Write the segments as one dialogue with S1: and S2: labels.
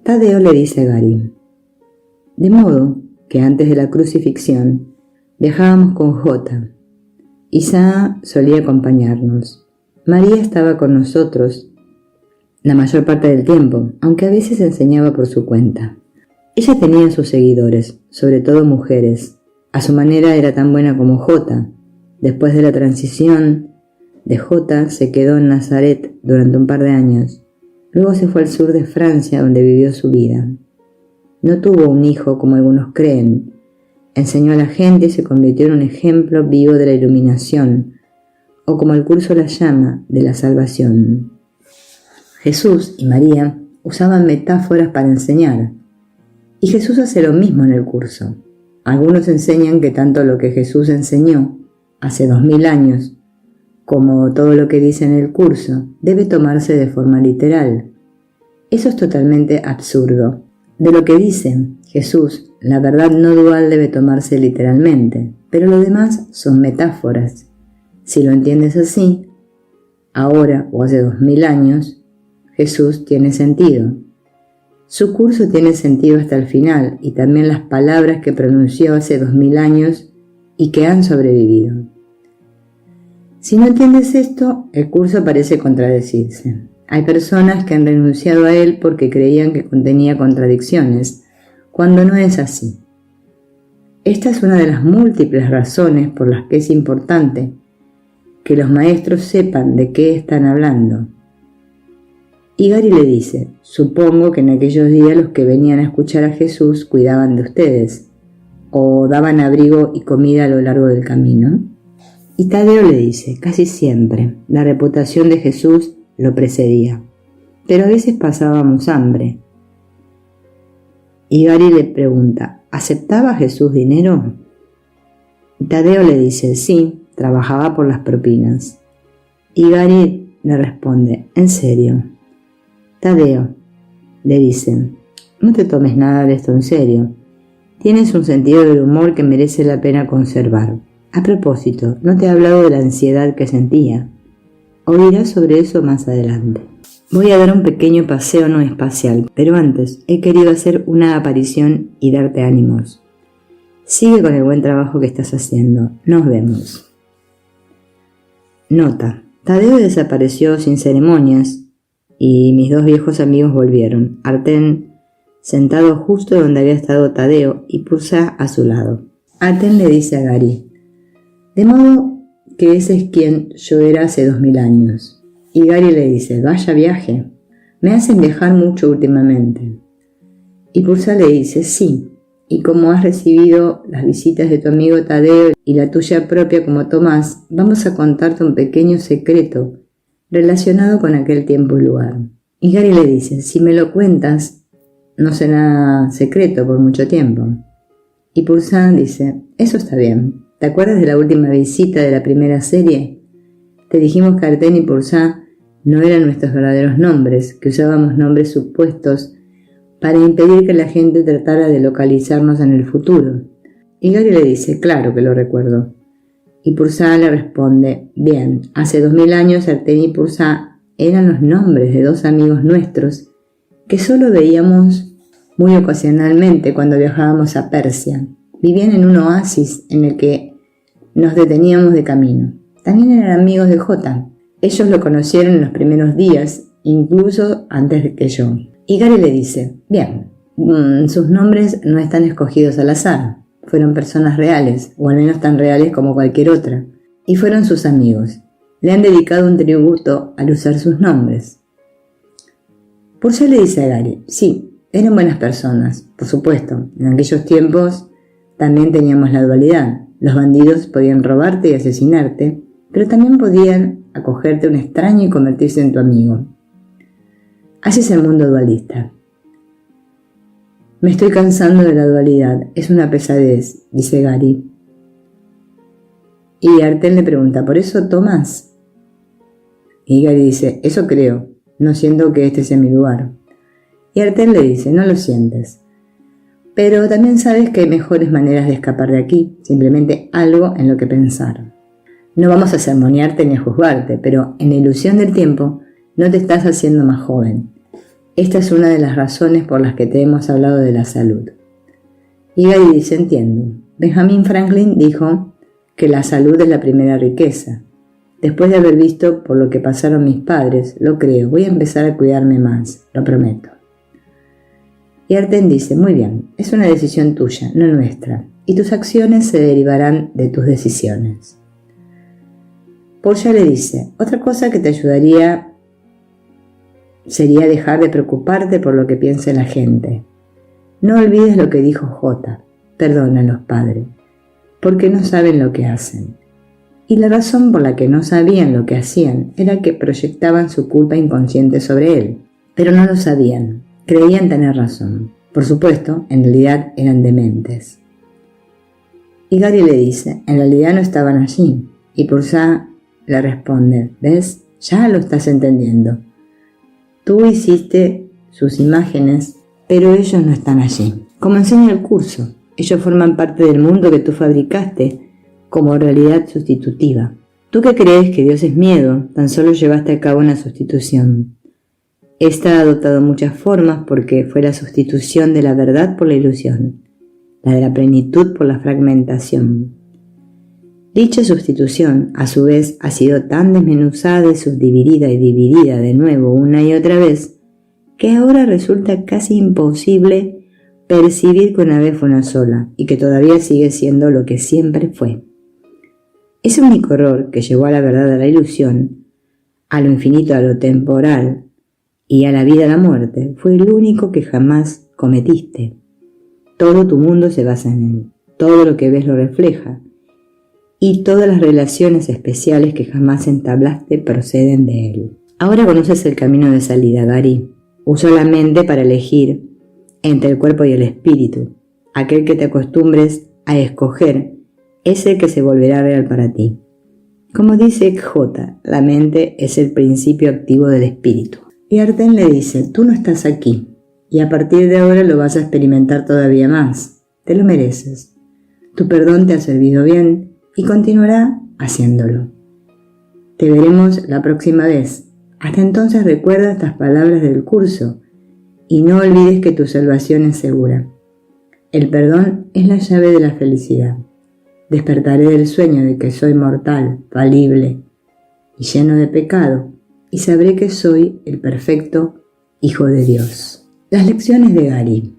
S1: Tadeo le dice a Gary: de modo que antes de la crucifixión viajábamos con Jota. Isa solía acompañarnos. María estaba con nosotros la mayor parte del tiempo, aunque a veces enseñaba por su cuenta. Ella tenía sus seguidores, sobre todo mujeres. A su manera era tan buena como Jota. Después de la transición de Jota, se quedó en Nazaret durante un par de años. Luego se fue al sur de Francia, donde vivió su vida. No tuvo un hijo como algunos creen. Enseñó a la gente y se convirtió en un ejemplo vivo de la iluminación, o como el curso la llama, de la salvación. Jesús y María usaban metáforas para enseñar, y Jesús hace lo mismo en el curso. Algunos enseñan que tanto lo que Jesús enseñó hace 2000 años, como todo lo que dice en el curso, debe tomarse de forma literal. Eso es totalmente absurdo. De lo que dice Jesús, la verdad no dual debe tomarse literalmente, pero lo demás son metáforas. Si lo entiendes así, ahora o hace 2000 años, Jesús tiene sentido. Su curso tiene sentido hasta el final, y también las palabras que pronunció hace 2000 años y que han sobrevivido. Si no entiendes esto, el curso parece contradecirse. Hay personas que han renunciado a él porque creían que contenía contradicciones, cuando no es así. Esta es una de las múltiples razones por las que es importante que los maestros sepan de qué están hablando. Y Gary le dice: supongo que en aquellos días los que venían a escuchar a Jesús cuidaban de ustedes, o daban abrigo y comida a lo largo del camino. Y Tadeo le dice: casi siempre, la reputación de Jesús lo precedía, pero a veces pasábamos hambre. Y Gary le pregunta: ¿aceptaba Jesús dinero? Y Tadeo le dice: sí, trabajaba por las propinas. Y Gary le responde: ¿en serio? Tadeo le dice: no te tomes nada de esto en serio. Tienes un sentido del humor que merece la pena conservar. A propósito, no te he hablado de la ansiedad que sentía. Oirás sobre eso más adelante. Voy a dar un pequeño paseo no espacial, pero antes he querido hacer una aparición y darte ánimos. Sigue con el buen trabajo que estás haciendo. Nos vemos. Nota: Tadeo desapareció sin ceremonias y mis dos viejos amigos volvieron. Arten sentado justo donde había estado Tadeo y Pursa a su lado. Arten le dice a Gary: de modo que ese es quien yo era hace 2000 años. Y Gary le dice: vaya viaje, me hacen viajar mucho últimamente. Y Pursa le dice: sí, y como has recibido las visitas de tu amigo Tadeo y la tuya propia como Tomás, vamos a contarte un pequeño secreto relacionado con aquel tiempo y lugar. Y Gary le dice: si me lo cuentas, no será secreto por mucho tiempo. Y Pursa dice: eso está bien. ¿Te acuerdas de la última visita de la primera serie? Te dijimos que Arten y Pursa no eran nuestros verdaderos nombres, que usábamos nombres supuestos para impedir que la gente tratara de localizarnos en el futuro. Y Gary le dice: claro que lo recuerdo. Y Pursa le responde: bien, hace 2000 años Arten y Pursa eran los nombres de dos amigos nuestros que solo veíamos muy ocasionalmente cuando viajábamos a Persia. Vivían en un oasis en el que nos deteníamos de camino. También eran amigos de Jota. Ellos lo conocieron en los primeros días, incluso antes que yo. Y Gary le dice: bien, sus nombres no están escogidos al azar. Fueron personas reales, o al menos tan reales como cualquier otra. Y fueron sus amigos. Le han dedicado un tributo al usar sus nombres. Pursa le dice a Gary: sí, eran buenas personas, por supuesto. En aquellos tiempos también teníamos la dualidad. Los bandidos podían robarte y asesinarte, pero también podían acogerte a un extraño y convertirse en tu amigo. Así es el mundo dualista. Me estoy cansando de la dualidad, es una pesadez, dice Gary. Y Arten le pregunta: ¿por eso Tomás? Y Gary dice: eso creo, no siento que este sea mi lugar. Y Arten le dice: no lo sientes. Pero también sabes que hay mejores maneras de escapar de aquí, simplemente algo en lo que pensar. No vamos a sermonearte ni a juzgarte, pero en la ilusión del tiempo no te estás haciendo más joven. Esta es una de las razones por las que te hemos hablado de la salud. Y Gary dice, entiendo. Benjamin Franklin dijo que la salud es la primera riqueza. Después de haber visto por lo que pasaron mis padres, lo creo, voy a empezar a cuidarme más, lo prometo. Y Arten dice, muy bien, es una decisión tuya, no nuestra, y tus acciones se derivarán de tus decisiones. Portia le dice, otra cosa que te ayudaría sería dejar de preocuparte por lo que piense la gente. No olvides lo que dijo J, perdona a los padres, porque no saben lo que hacen. Y la razón por la que no sabían lo que hacían era que proyectaban su culpa inconsciente sobre él, pero no lo sabían. Creían tener razón. Por supuesto, en realidad eran dementes. Y Gary le dice, en realidad no estaban allí. Y Purcell le responde, ¿ves? Ya lo estás entendiendo. Tú hiciste sus imágenes, pero ellos no están allí. Como enseña el curso, ellos forman parte del mundo que tú fabricaste como realidad sustitutiva. Tú que crees que Dios es miedo, tan solo llevaste a cabo una sustitución. Esta ha adoptado muchas formas porque fue la sustitución de la verdad por la ilusión, la de la plenitud por la fragmentación. Dicha sustitución, a su vez, ha sido tan desmenuzada y subdividida y dividida de nuevo una y otra vez, que ahora resulta casi imposible percibir que una vez fue una sola y que todavía sigue siendo lo que siempre fue. Ese único error que llevó a la verdad a la ilusión, a lo infinito a lo temporal, y a la vida a la muerte, fue el único que jamás cometiste. Todo tu mundo se basa en él, todo lo que ves lo refleja, y todas las relaciones especiales que jamás entablaste proceden de él. Ahora conoces el camino de salida, Gary. Usa la mente para elegir entre el cuerpo y el espíritu. Aquel que te acostumbres a escoger es el que se volverá real para ti. Como dice J, la mente es el principio activo del espíritu. Y Arten le dice, tú no estás aquí, y a partir de ahora lo vas a experimentar todavía más. Te lo mereces. Tu perdón te ha servido bien y continuará haciéndolo. Te veremos la próxima vez. Hasta entonces recuerda estas palabras del curso y no olvides que tu salvación es segura. El perdón es la llave de la felicidad. Despertaré del sueño de que soy mortal, falible y lleno de pecado, y sabré que soy el perfecto Hijo de Dios. Las lecciones de Gary.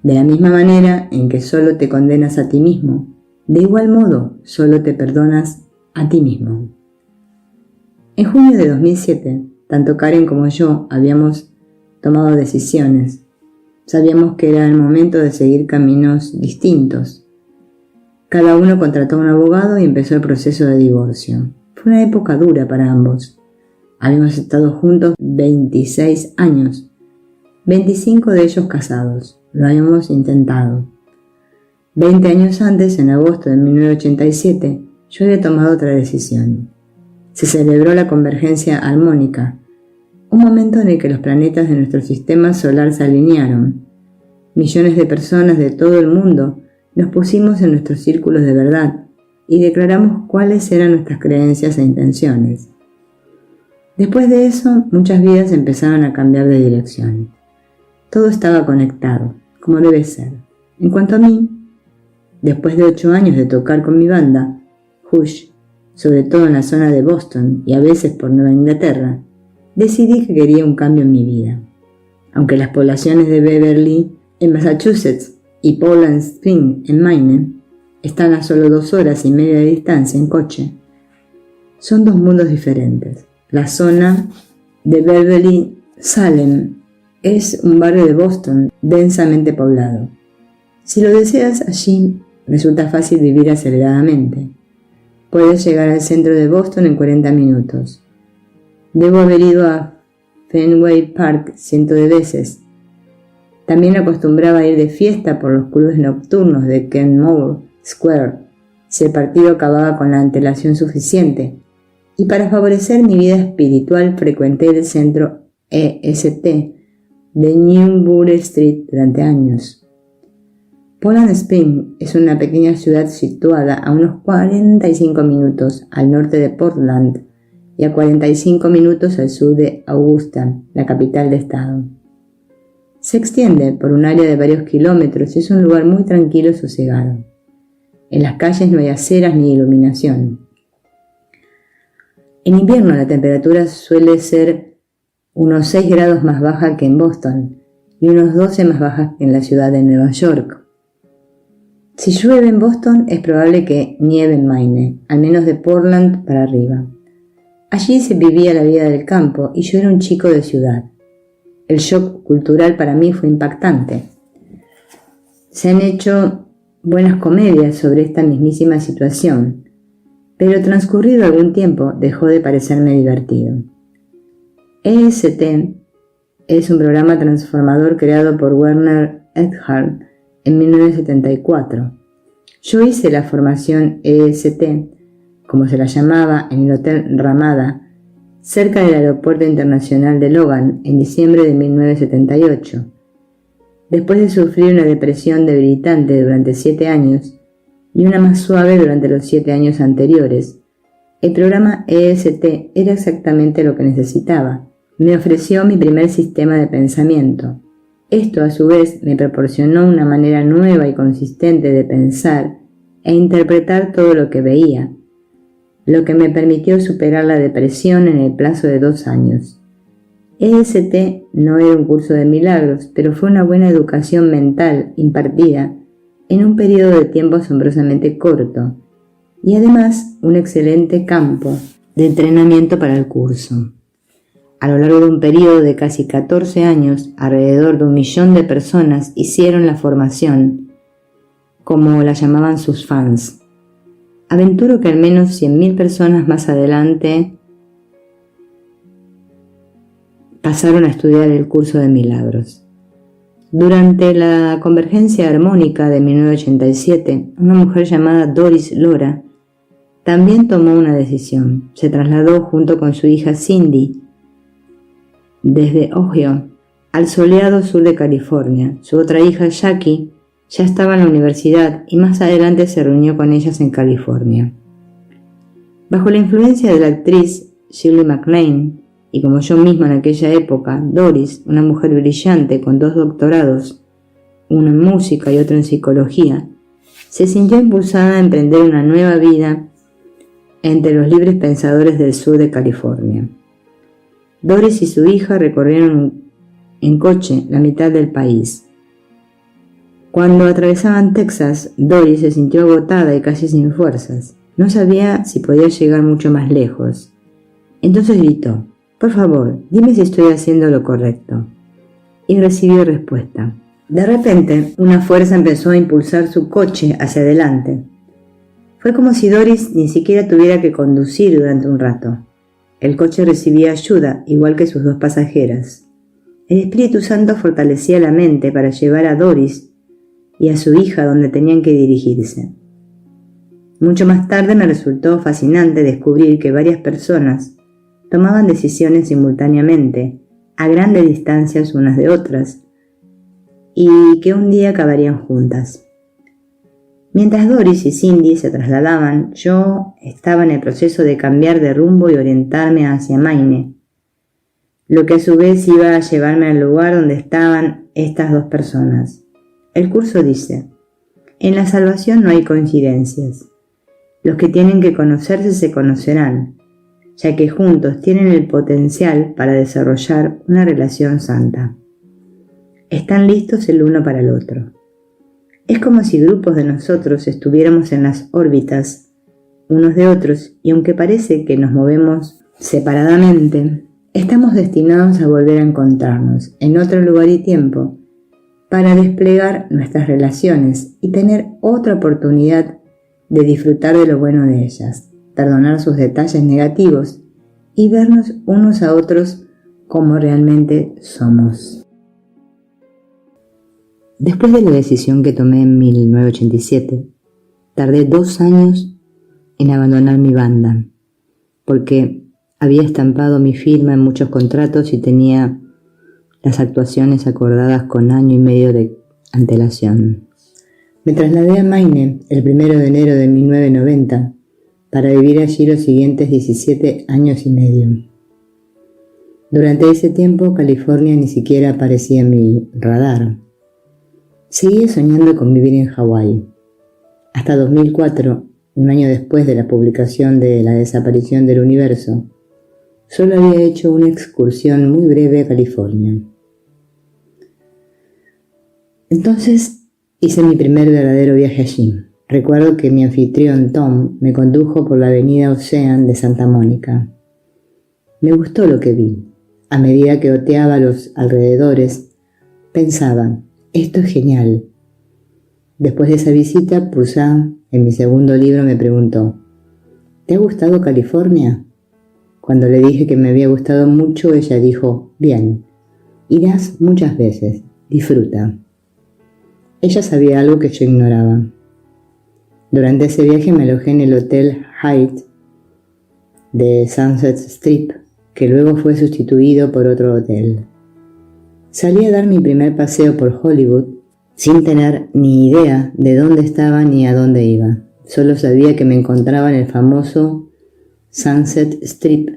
S1: De la misma manera en que solo te condenas a ti mismo, de igual modo solo te perdonas a ti mismo. En junio de 2007, tanto Karen como yo habíamos tomado decisiones. Sabíamos que era el momento de seguir caminos distintos. Cada uno contrató a un abogado y empezó el proceso de divorcio. Fue una época dura para ambos. Habíamos estado juntos 26 años, 25 de ellos casados. Lo habíamos intentado. 20 años antes, en agosto de 1987, yo había tomado otra decisión. Se celebró la convergencia armónica, un momento en el que los planetas de nuestro sistema solar se alinearon. Millones de personas de todo el mundo nos pusimos en nuestros círculos de verdad y declaramos cuáles eran nuestras creencias e intenciones. Después de eso, muchas vidas empezaron a cambiar de dirección. Todo estaba conectado, como debe ser. En cuanto a mí, después de 8 años de tocar con mi banda, Hush, sobre todo en la zona de Boston y a veces por Nueva Inglaterra, decidí que quería un cambio en mi vida. Aunque las poblaciones de Beverly, en Massachusetts, y Poland Spring, en Maine, están a solo 2 horas y media de distancia en coche, son dos mundos diferentes. La zona de Beverly Salem es un barrio de Boston densamente poblado. Si lo deseas, allí resulta fácil vivir aceleradamente. Puedes llegar al centro de Boston en 40 minutos. Debo haber ido a Fenway Park cientos de veces. También acostumbraba a ir de fiesta por los clubes nocturnos de Kenmore Square, si el partido acababa con la antelación suficiente. Y para favorecer mi vida espiritual frecuenté el centro EST de Newbury Street durante años. Poland Spring es una pequeña ciudad situada a unos 45 minutos al norte de Portland y a 45 minutos al sur de Augusta, la capital de estado. Se extiende por un área de varios kilómetros y es un lugar muy tranquilo y sosegado. En las calles no hay aceras ni iluminación. En invierno la temperatura suele ser unos 6 grados más baja que en Boston y unos 12 más baja que en la ciudad de Nueva York. Si llueve en Boston es probable que nieve en Maine, al menos de Portland para arriba. Allí se vivía la vida del campo y yo era un chico de ciudad. El shock cultural para mí fue impactante. Se han hecho buenas comedias sobre esta mismísima situación, pero transcurrido algún tiempo dejó de parecerme divertido. EST es un programa transformador creado por Werner Erhard en 1974. Yo hice la formación EST, como se la llamaba, en el Hotel Ramada, cerca del Aeropuerto Internacional de Logan, en diciembre de 1978. Después de sufrir una depresión debilitante durante 7 años y una más suave durante los 7 años anteriores, el programa EST era exactamente lo que necesitaba. Me ofreció mi primer sistema de pensamiento. Esto, a su vez, me proporcionó una manera nueva y consistente de pensar e interpretar todo lo que veía, lo que me permitió superar la depresión en el plazo de 2 años. EST no era un curso de milagros, pero fue una buena educación mental impartida en un periodo de tiempo asombrosamente corto y además un excelente campo de entrenamiento para el curso. A lo largo de un periodo de casi 14 años, alrededor de 1 millón de personas hicieron la formación, como la llamaban sus fans. Aventuro que al menos 100.000 personas más adelante pasaron a estudiar el curso de milagros. Durante la Convergencia Armónica de 1987, una mujer llamada Doris Lora también tomó una decisión. Se trasladó junto con su hija Cindy desde Ohio al soleado sur de California. Su otra hija, Jackie, ya estaba en la universidad y más adelante se reunió con ellas en California. Bajo la influencia de la actriz Shirley MacLaine, y como yo misma en aquella época, Doris, una mujer brillante con 2 doctorados, uno en música y otro en psicología, se sintió impulsada a emprender una nueva vida entre los libres pensadores del sur de California. Doris y su hija recorrieron en coche la mitad del país. Cuando atravesaban Texas, Doris se sintió agotada y casi sin fuerzas. No sabía si podía llegar mucho más lejos. Entonces gritó: «Por favor, dime si estoy haciendo lo correcto». Y recibió respuesta. De repente, una fuerza empezó a impulsar su coche hacia adelante. Fue como si Doris ni siquiera tuviera que conducir durante un rato. El coche recibía ayuda, igual que sus 2 pasajeras. El Espíritu Santo fortalecía la mente para llevar a Doris y a su hija donde tenían que dirigirse. Mucho más tarde me resultó fascinante descubrir que varias personas tomaban decisiones simultáneamente, a grandes distancias unas de otras, y que un día acabarían juntas. Mientras Doris y Cindy se trasladaban, yo estaba en el proceso de cambiar de rumbo y orientarme hacia Maine, lo que a su vez iba a llevarme al lugar donde estaban estas 2 personas. El curso dice: en la salvación no hay coincidencias. Los que tienen que conocerse se conocerán, ya que juntos tienen el potencial para desarrollar una relación santa. Están listos el uno para el otro. Es como si grupos de nosotros estuviéramos en las órbitas unos de otros y aunque parece que nos movemos separadamente, estamos destinados a volver a encontrarnos en otro lugar y tiempo para desplegar nuestras relaciones y tener otra oportunidad de disfrutar de lo bueno de ellas, perdonar sus detalles negativos y vernos unos a otros como realmente somos. Después de la decisión que tomé en 1987, tardé 2 años en abandonar mi banda, porque había estampado mi firma en muchos contratos y tenía las actuaciones acordadas con 1 año y medio de antelación. Me trasladé a Maine el 1 de enero de 1990 para vivir allí los siguientes 17 años y medio. Durante ese tiempo, California ni siquiera aparecía en mi radar. Seguía soñando con vivir en Hawái. Hasta 2004, un año después de la publicación de La desaparición del universo, solo había hecho una excursión muy breve a California. Entonces hice mi primer verdadero viaje allí. Recuerdo que mi anfitrión Tom me condujo por la avenida Ocean de Santa Mónica. Me gustó lo que vi. A medida que oteaba los alrededores, pensaba, esto es genial. Después de esa visita, Poussin, en mi segundo libro, me preguntó, ¿te ha gustado California? Cuando le dije que me había gustado mucho, ella dijo, bien, irás muchas veces, disfruta. Ella sabía algo que yo ignoraba. Durante ese viaje me alojé en el Hotel Hyatt de Sunset Strip, que luego fue sustituido por otro hotel. Salí a dar mi primer paseo por Hollywood sin tener ni idea de dónde estaba ni a dónde iba. Solo sabía que me encontraba en el famoso Sunset Strip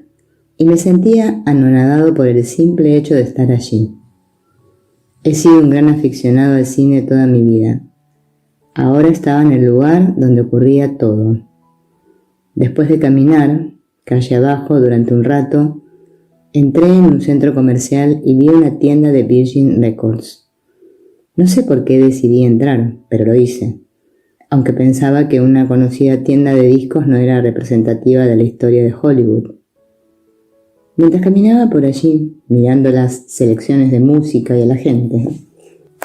S1: y me sentía anonadado por el simple hecho de estar allí. He sido un gran aficionado al cine toda mi vida. Ahora estaba en el lugar donde ocurría todo. Después de caminar, calle abajo, durante un rato, entré en un centro comercial y vi una tienda de Virgin Records. No sé por qué decidí entrar, pero lo hice, aunque pensaba que una conocida tienda de discos no era representativa de la historia de Hollywood. Mientras caminaba por allí, mirando las selecciones de música y a la gente,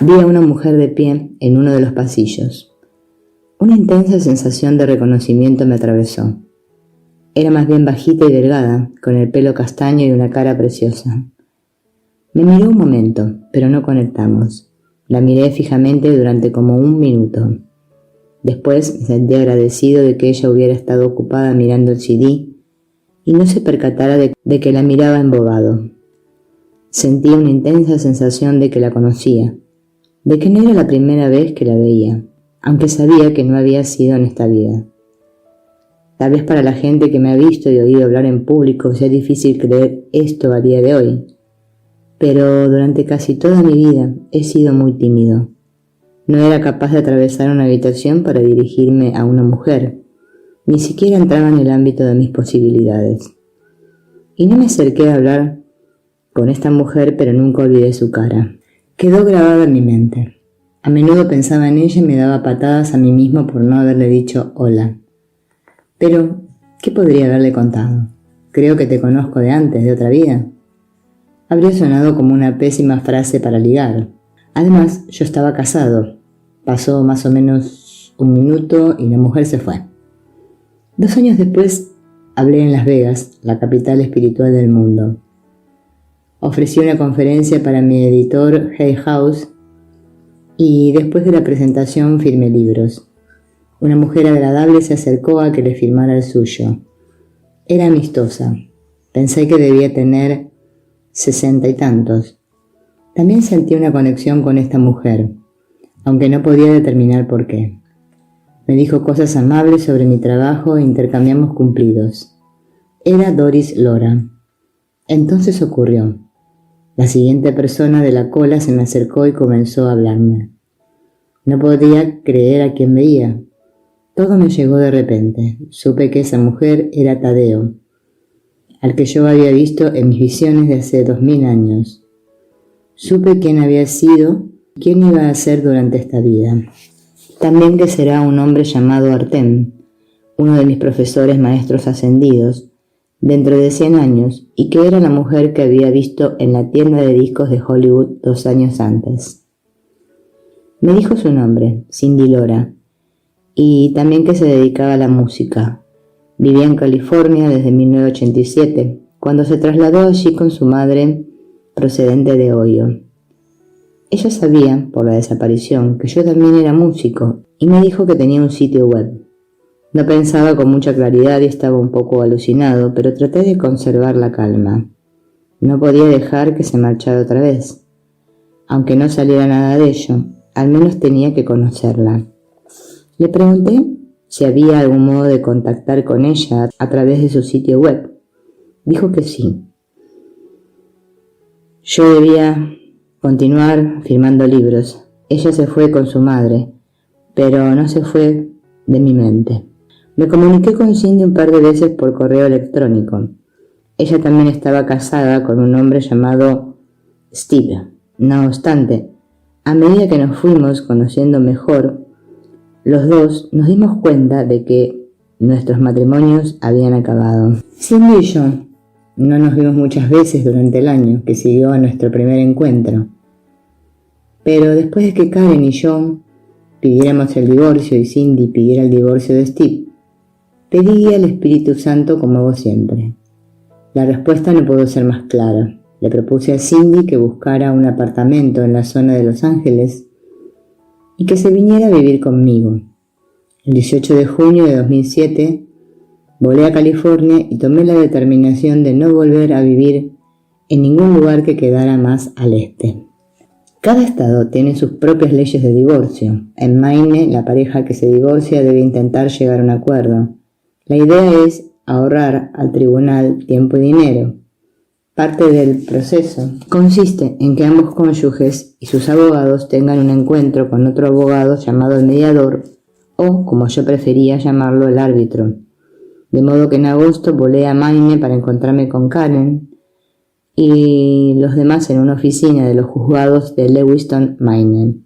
S1: vi a una mujer de pie en uno de los pasillos. Una intensa sensación de reconocimiento me atravesó. Era más bien bajita y delgada, con el pelo castaño y una cara preciosa. Me miró un momento, pero no conectamos. La miré fijamente durante como 1 minuto. Después me sentí agradecido de que ella hubiera estado ocupada mirando el CD y no se percatara de que la miraba embobado. Sentí una intensa sensación de que la conocía, de que no era la primera vez que la veía, aunque sabía que no había sido en esta vida. Tal vez para la gente que me ha visto y oído hablar en público sea difícil creer esto a día de hoy, pero durante casi toda mi vida he sido muy tímido. No era capaz de atravesar una habitación para dirigirme a una mujer, ni siquiera entraba en el ámbito de mis posibilidades. Y no me acerqué a hablar con esta mujer, pero nunca olvidé su cara. Quedó grabada en mi mente. A menudo pensaba en ella y me daba patadas a mí mismo por no haberle dicho hola. Pero, ¿qué podría haberle contado? Creo que te conozco de antes, de otra vida. Habría sonado como una pésima frase para ligar. Además, yo estaba casado. Pasó más o menos 1 minuto y la mujer se fue. 2 años después, hablé en Las Vegas, la capital espiritual del mundo. Ofrecí una conferencia para mi editor Hay House y después de la presentación firmé libros. Una mujer agradable se acercó a que le firmara el suyo. Era amistosa. Pensé que debía tener 60 y tantos. También sentí una conexión con esta mujer, aunque no podía determinar por qué. Me dijo cosas amables sobre mi trabajo e intercambiamos cumplidos. Era Doris Lora. Entonces ocurrió. La siguiente persona de la cola se me acercó y comenzó a hablarme. No podía creer a quien veía. Todo me llegó de repente. Supe que esa mujer era Tadeo, al que yo había visto en mis visiones de hace 2000 años. Supe quién había sido y quién iba a ser durante esta vida. También que será un hombre llamado Artem, uno de mis profesores maestros ascendidos, dentro de 100 años, y que era la mujer que había visto en la tienda de discos de Hollywood 2 años antes. Me dijo su nombre, Cindy Lora, y también que se dedicaba a la música. Vivía en California desde 1987, cuando se trasladó allí con su madre, procedente de Ohio. Ella sabía, por la desaparición, que yo también era músico, y me dijo que tenía un sitio web. No pensaba con mucha claridad y estaba un poco alucinado, pero traté de conservar la calma. No podía dejar que se marchara otra vez. Aunque no saliera nada de ello, al menos tenía que conocerla. Le pregunté si había algún modo de contactar con ella a través de su sitio web. Dijo que sí. Yo debía continuar firmando libros. Ella se fue con su madre, pero no se fue de mi mente. Me comuniqué con Cindy un par de veces por correo electrónico. Ella también estaba casada con un hombre llamado Steve. No obstante, a medida que nos fuimos conociendo mejor, los dos nos dimos cuenta de que nuestros matrimonios habían acabado. Cindy y yo no nos vimos muchas veces durante el año que siguió a nuestro primer encuentro. Pero después de que Karen y yo pidiéramos el divorcio y Cindy pidiera el divorcio de Steve, pedí al Espíritu Santo como hago siempre. La respuesta no pudo ser más clara. Le propuse a Cindy que buscara un apartamento en la zona de Los Ángeles y que se viniera a vivir conmigo. El 18 de junio de 2007 volé a California y tomé la determinación de no volver a vivir en ningún lugar que quedara más al este. Cada estado tiene sus propias leyes de divorcio. En Maine, la pareja que se divorcia debe intentar llegar a un acuerdo. La idea es ahorrar al tribunal tiempo y dinero. Parte del proceso consiste en que ambos cónyuges y sus abogados tengan un encuentro con otro abogado llamado el mediador o, como yo prefería llamarlo, el árbitro. De modo que en agosto volé a Maine para encontrarme con Karen y los demás en una oficina de los juzgados de Lewiston, Maine.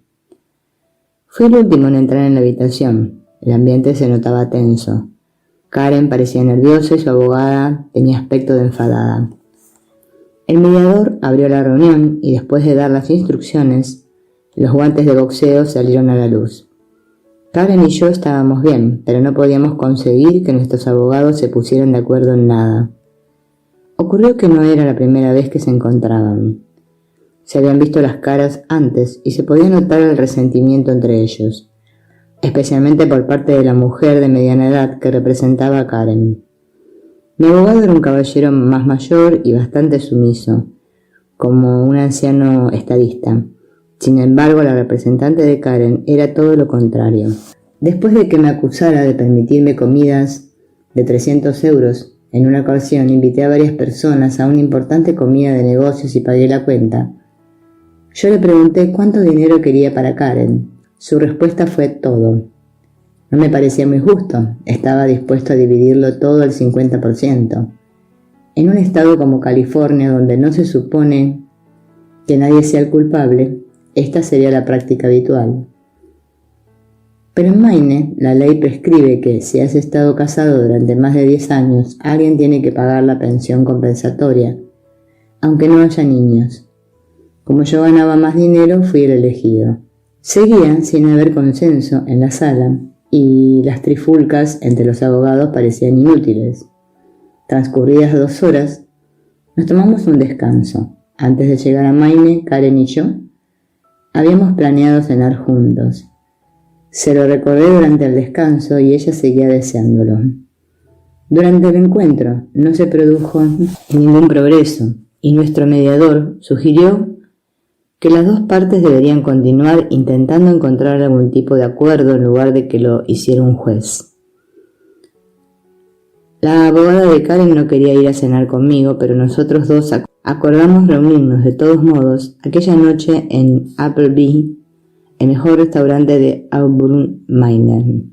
S1: Fui el último en entrar en la habitación. El ambiente se notaba tenso. Karen parecía nerviosa y su abogada tenía aspecto de enfadada. El mediador abrió la reunión y después de dar las instrucciones, los guantes de boxeo salieron a la luz. Karen y yo estábamos bien, pero no podíamos conseguir que nuestros abogados se pusieran de acuerdo en nada. Ocurrió que no era la primera vez que se encontraban. Se habían visto las caras antes y se podía notar el resentimiento entre ellos, especialmente por parte de la mujer de mediana edad que representaba a Karen. Mi abogado era un caballero más mayor y bastante sumiso, como un anciano estadista. Sin embargo, la representante de Karen era todo lo contrario. Después de que me acusara de permitirme comidas de 300 euros, en una ocasión invité a varias personas a una importante comida de negocios y pagué la cuenta. Yo le pregunté cuánto dinero quería para Karen. Su respuesta fue todo. No me parecía muy justo. Estaba dispuesto a dividirlo todo al 50%. En un estado como California, donde no se supone que nadie sea el culpable, esta sería la práctica habitual. Pero en Maine, la ley prescribe que si has estado casado durante más de 10 años, alguien tiene que pagar la pensión compensatoria, aunque no haya niños. Como yo ganaba más dinero, fui el elegido. Seguía sin haber consenso en la sala y las trifulcas entre los abogados parecían inútiles. Transcurridas 2 horas, nos tomamos un descanso. Antes de llegar a Maine, Karen y yo habíamos planeado cenar juntos. Se lo recordé durante el descanso y ella seguía deseándolo. Durante el encuentro no se produjo ningún progreso y nuestro mediador sugirió que las dos partes deberían continuar intentando encontrar algún tipo de acuerdo en lugar de que lo hiciera un juez. La abogada de Karen no quería ir a cenar conmigo, pero nosotros dos acordamos reunirnos de todos modos aquella noche en Applebee, el mejor restaurante de Auburn, Maine.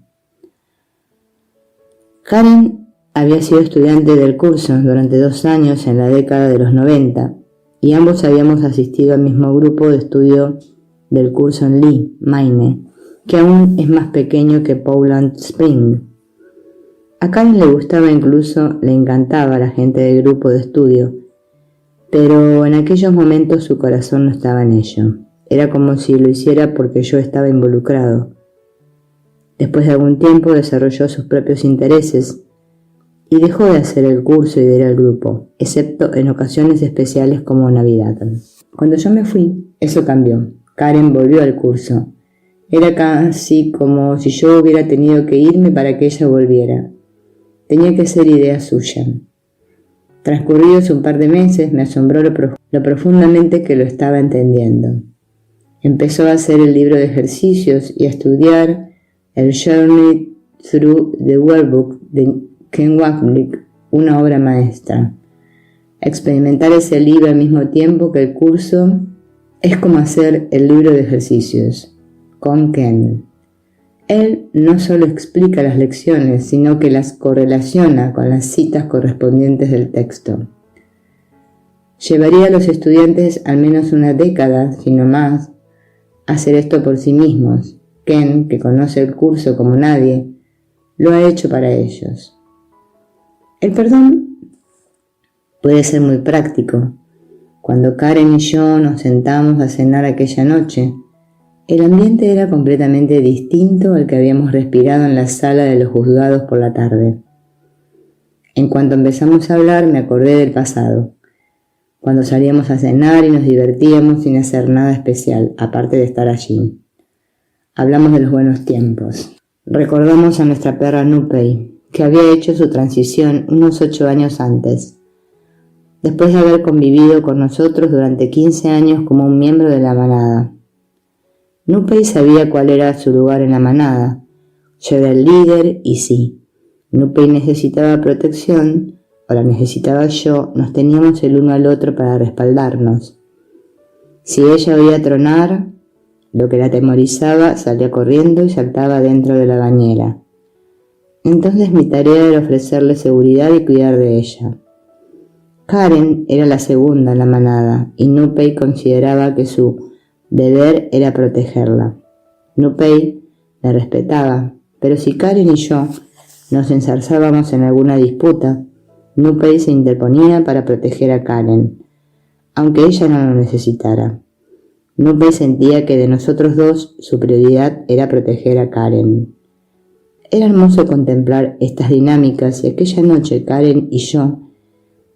S1: Karen había sido estudiante del curso durante 2 años en la década de los 90 y ambos habíamos asistido al mismo grupo de estudio del curso en Lee, Maine, que aún es más pequeño que Powland Spring. A Karen le gustaba, incluso le encantaba la gente del grupo de estudio, pero en aquellos momentos su corazón no estaba en ello. Era como si lo hiciera porque yo estaba involucrado. Después de algún tiempo desarrolló sus propios intereses y dejó de hacer el curso y de ir al grupo, excepto en ocasiones especiales como Navidad. Cuando yo me fui, eso cambió. Karen volvió al curso. Era casi como si yo hubiera tenido que irme para que ella volviera. Tenía que ser idea suya. Transcurridos un par de meses, me asombró lo profundamente que lo estaba entendiendo. Empezó a hacer el libro de ejercicios y a estudiar el Journey Through the Workbook de Ken Wapnick, una obra maestra. Experimentar ese libro al mismo tiempo que el curso es como hacer el libro de ejercicios con Ken. Él no solo explica las lecciones, sino que las correlaciona con las citas correspondientes del texto. Llevaría a los estudiantes al menos una década, si no más, a hacer esto por sí mismos. Ken, que conoce el curso como nadie, lo ha hecho para ellos. El perdón puede ser muy práctico. Cuando Karen y yo nos sentamos a cenar aquella noche, el ambiente era completamente distinto al que habíamos respirado en la sala de los juzgados por la tarde. En cuanto empezamos a hablar, me acordé del pasado, cuando salíamos a cenar y nos divertíamos sin hacer nada especial, aparte de estar allí. Hablamos de los buenos tiempos. Recordamos a nuestra perra Nupei, que había hecho su transición unos 8 años antes, después de haber convivido con nosotros durante 15 años como un miembro de la manada. Nupei sabía cuál era su lugar en la manada. Yo era el líder y sí, Nupei necesitaba protección, o la necesitaba yo, nos teníamos el uno al otro para respaldarnos. Si ella oía tronar, lo que la atemorizaba, salía corriendo y saltaba dentro de la bañera. Entonces mi tarea era ofrecerle seguridad y cuidar de ella. Karen era la segunda en la manada y Nupei consideraba que su deber era protegerla. Nupei la respetaba, pero si Karen y yo nos enzarzábamos en alguna disputa, Nupei se interponía para proteger a Karen, aunque ella no lo necesitara. Nupei sentía que de nosotros dos su prioridad era proteger a Karen. Era hermoso contemplar estas dinámicas y aquella noche Karen y yo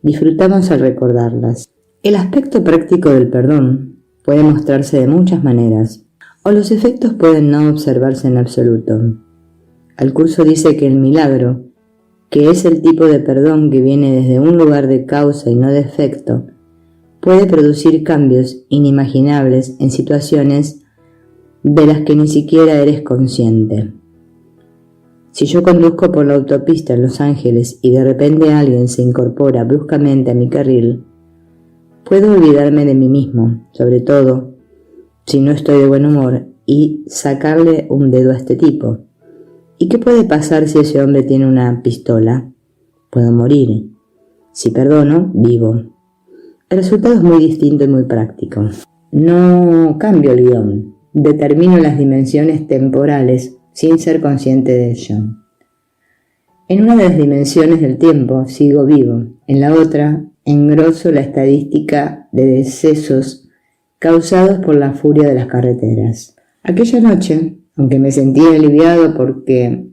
S1: disfrutamos al recordarlas. El aspecto práctico del perdón puede mostrarse de muchas maneras, o los efectos pueden no observarse en absoluto. El curso dice que el milagro, que es el tipo de perdón que viene desde un lugar de causa y no de efecto, puede producir cambios inimaginables en situaciones de las que ni siquiera eres consciente. Si yo conduzco por la autopista en Los Ángeles y de repente alguien se incorpora bruscamente a mi carril, puedo olvidarme de mí mismo, sobre todo si no estoy de buen humor, y sacarle un dedo a este tipo. ¿Y qué puede pasar si ese hombre tiene una pistola? Puedo morir. Si perdono, vivo. El resultado es muy distinto y muy práctico. No cambio el guión, determino las dimensiones temporales sin ser consciente de ello. En una de las dimensiones del tiempo sigo vivo, en la otra engroso la estadística de decesos causados por la furia de las carreteras. Aquella noche, aunque me sentí aliviado porque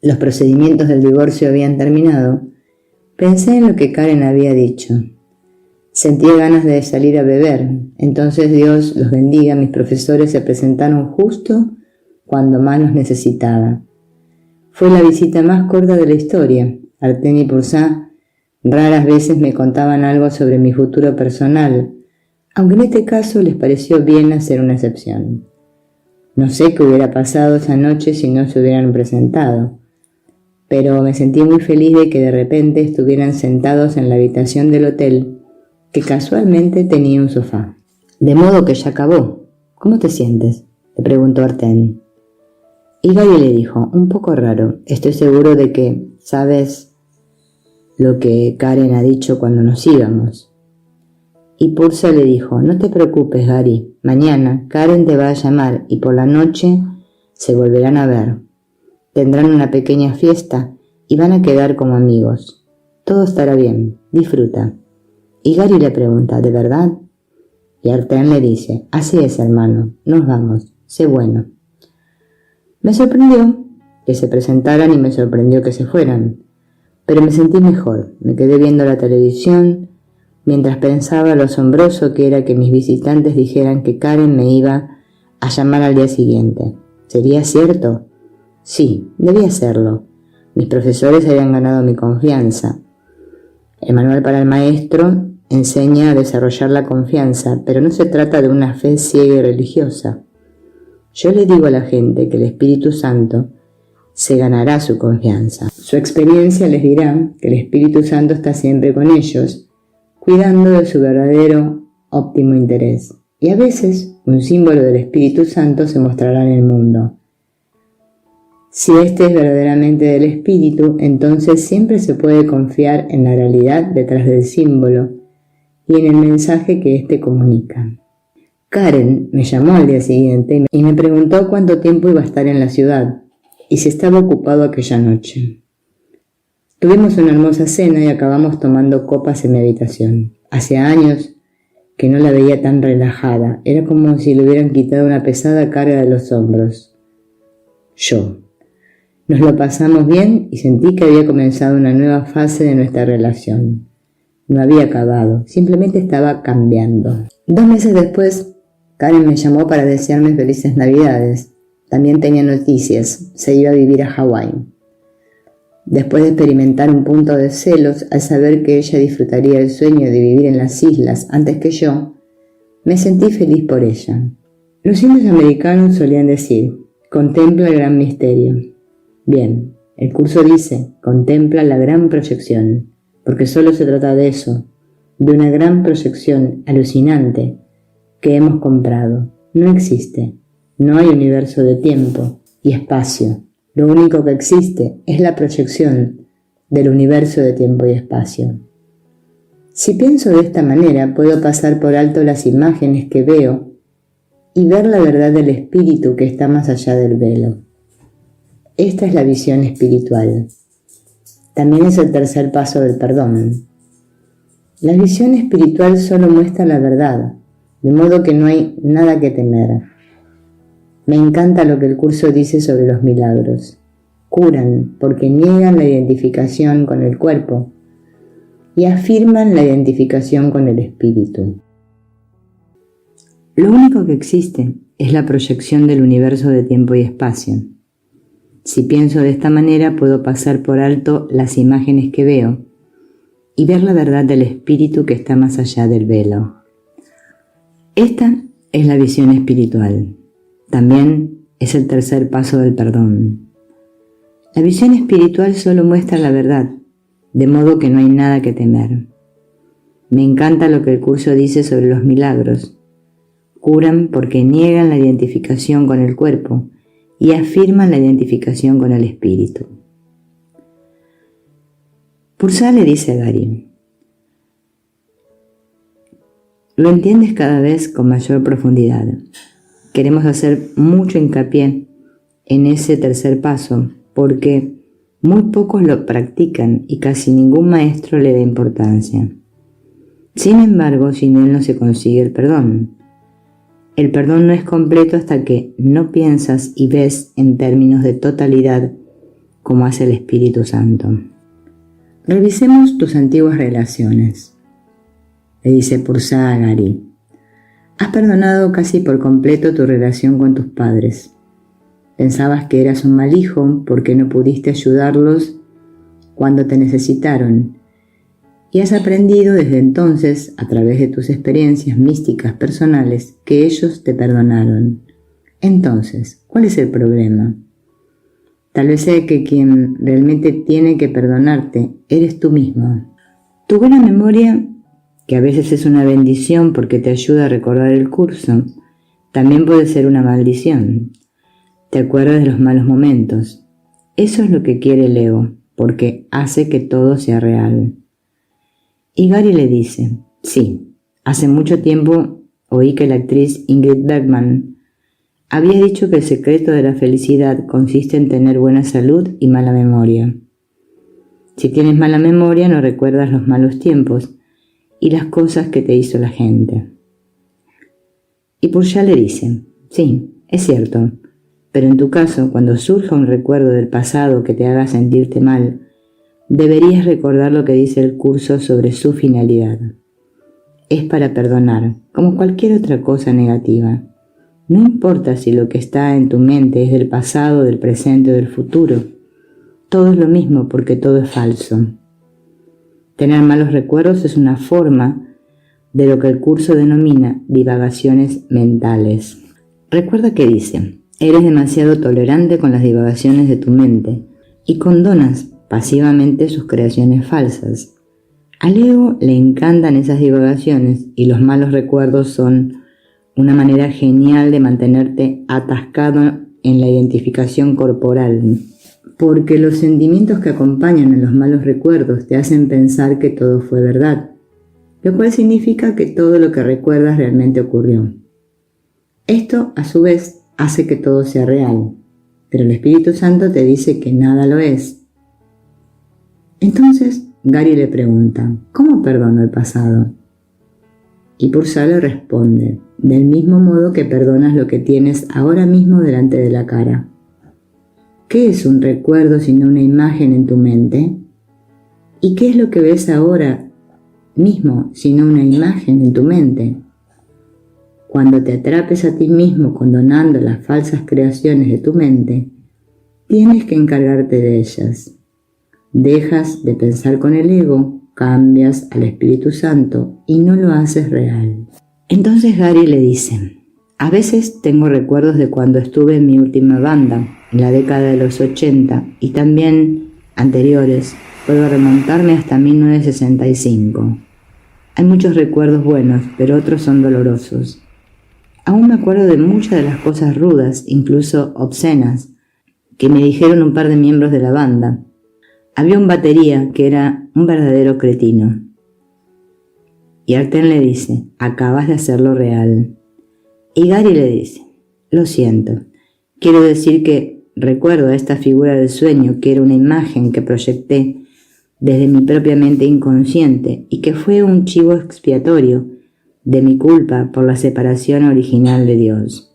S1: los procedimientos del divorcio habían terminado, pensé en lo que Karen había dicho. Sentía ganas de salir a beber, entonces Dios los bendiga, mis profesores se presentaron justo cuando más los necesitaba. Fue la visita más corta de la historia. Arten y Purcell raras veces me contaban algo sobre mi futuro personal, aunque en este caso les pareció bien hacer una excepción. No sé qué hubiera pasado esa noche si no se hubieran presentado, pero me sentí muy feliz de que de repente estuvieran sentados en la habitación del hotel, que casualmente tenía un sofá. De modo que ya acabó. ¿Cómo te sientes?, le preguntó Arten. Y Gary le dijo, un poco raro, estoy seguro de que sabes lo que Karen ha dicho cuando nos íbamos. Y Purcell le dijo, no te preocupes Gary, mañana Karen te va a llamar y por la noche se volverán a ver. Tendrán una pequeña fiesta y van a quedar como amigos. Todo estará bien, disfruta. Y Gary le pregunta, ¿de verdad? Y Arten le dice, así es hermano, nos vamos, sé bueno. Me sorprendió que se presentaran y me sorprendió que se fueran, pero me sentí mejor, me quedé viendo la televisión mientras pensaba lo asombroso que era que mis visitantes dijeran que Karen me iba a llamar al día siguiente. ¿Sería cierto? Sí, debía serlo. Mis profesores habían ganado mi confianza. El manual para el maestro enseña a desarrollar la confianza, pero no se trata de una fe ciega y religiosa. Yo le digo a la gente que el Espíritu Santo se ganará su confianza. Su experiencia les dirá que el Espíritu Santo está siempre con ellos cuidando de su verdadero óptimo interés. Y a veces un símbolo del Espíritu Santo se mostrará en el mundo. Si este es verdaderamente del Espíritu, entonces siempre se puede confiar en la realidad detrás del símbolo y en el mensaje que éste comunica. Karen me llamó al día siguiente y me preguntó cuánto tiempo iba a estar en la ciudad y si estaba ocupado aquella noche. Tuvimos una hermosa cena y acabamos tomando copas en mi habitación. Hacía años que no la veía tan relajada. Era como si le hubieran quitado una pesada carga de los hombros. Nos lo pasamos bien y sentí que había comenzado una nueva fase de nuestra relación. No había acabado, simplemente estaba cambiando. 2 meses después, Karen me llamó para desearme felices Navidades. También tenía noticias, se iba a vivir a Hawái. Después de experimentar un punto de celos al saber que ella disfrutaría el sueño de vivir en las islas antes que yo, me sentí feliz por ella. Los indios americanos solían decir, contempla el gran misterio. Bien, el curso dice, contempla la gran proyección, porque solo se trata de eso, de una gran proyección alucinante que hemos comprado. No existe, no hay universo de tiempo y espacio. Lo único que existe es la proyección del universo de tiempo y espacio. Si pienso de esta manera, puedo pasar por alto las imágenes que veo y ver la verdad del espíritu que está más allá del velo. Esta es la visión espiritual. También es el tercer paso del perdón. La visión espiritual solo muestra la verdad, de modo que no hay nada que temer. Me encanta lo que el curso dice sobre los milagros. Curan porque niegan la identificación con el cuerpo y afirman la identificación con el espíritu. Lo único que existe es la proyección del universo de tiempo y espacio. Si pienso de esta manera, puedo pasar por alto las imágenes que veo y ver la verdad del espíritu que está más allá del velo. Esta es la visión espiritual. También es el tercer paso del perdón. La visión espiritual solo muestra la verdad, de modo que no hay nada que temer. Me encanta lo que el curso dice sobre los milagros. Curan porque niegan la identificación con el cuerpo y afirman la identificación con el espíritu. Purcell le dice a Gary, lo entiendes cada vez con mayor profundidad. Queremos hacer mucho hincapié en ese tercer paso porque muy pocos lo practican y casi ningún maestro le da importancia. Sin embargo, sin él no se consigue el perdón. El perdón no es completo hasta que no piensas y ves en términos de totalidad como hace el Espíritu Santo. Revisemos tus antiguas relaciones, le dice Purcell a Gary. Has perdonado casi por completo tu relación con tus padres. Pensabas que eras un mal hijo porque no pudiste ayudarlos cuando te necesitaron, y has aprendido desde entonces, a través de tus experiencias místicas personales, que ellos te perdonaron. Entonces, ¿cuál es el problema? Tal vez sea que quien realmente tiene que perdonarte eres tú mismo. Tu buena memoria, que a veces es una bendición porque te ayuda a recordar el curso, también puede ser una maldición. Te acuerdas de los malos momentos. Eso es lo que quiere el ego, porque hace que todo sea real. Y Gary le dice, sí, hace mucho tiempo oí que la actriz Ingrid Bergman había dicho que el secreto de la felicidad consiste en tener buena salud y mala memoria. Si tienes mala memoria no recuerdas los malos tiempos y las cosas que te hizo la gente. Y Purcell le dice, sí, es cierto, pero en tu caso, cuando surja un recuerdo del pasado que te haga sentirte mal, deberías recordar lo que dice el curso sobre su finalidad. Es para perdonar, como cualquier otra cosa negativa. No importa si lo que está en tu mente es del pasado, del presente o del futuro. Todo es lo mismo porque todo es falso. Tener malos recuerdos es una forma de lo que el curso denomina divagaciones mentales. Recuerda que dice, eres demasiado tolerante con las divagaciones de tu mente y condonas pasivamente sus creaciones falsas. Al ego le encantan esas divagaciones y los malos recuerdos son una manera genial de mantenerte atascado en la identificación corporal, porque los sentimientos que acompañan a los malos recuerdos te hacen pensar que todo fue verdad, lo cual significa que todo lo que recuerdas realmente ocurrió. Esto, a su vez, hace que todo sea real, pero el Espíritu Santo te dice que nada lo es. Entonces, Gary le pregunta, ¿cómo perdono el pasado? Y Purcell le responde, del mismo modo que perdonas lo que tienes ahora mismo delante de la cara. ¿Qué es un recuerdo sino una imagen en tu mente? ¿Y qué es lo que ves ahora mismo sino una imagen en tu mente? Cuando te atrapes a ti mismo condonando las falsas creaciones de tu mente, tienes que encargarte de ellas. Dejas de pensar con el ego, cambias al Espíritu Santo y no lo haces real. Entonces Gary le dice, a veces tengo recuerdos de cuando estuve en mi última banda, en la década de los 80 y también anteriores. Puedo remontarme hasta 1965. Hay muchos recuerdos buenos, pero otros son dolorosos. Aún me acuerdo de muchas de las cosas rudas, incluso obscenas, que me dijeron un par de miembros de la banda. Había un batería que era un verdadero cretino. Y Arten le dice, acabas de hacerlo real. Y Gary le dice, lo siento, quiero decir que recuerdo a esta figura del sueño que era una imagen que proyecté desde mi propia mente inconsciente y que fue un chivo expiatorio de mi culpa por la separación original de Dios,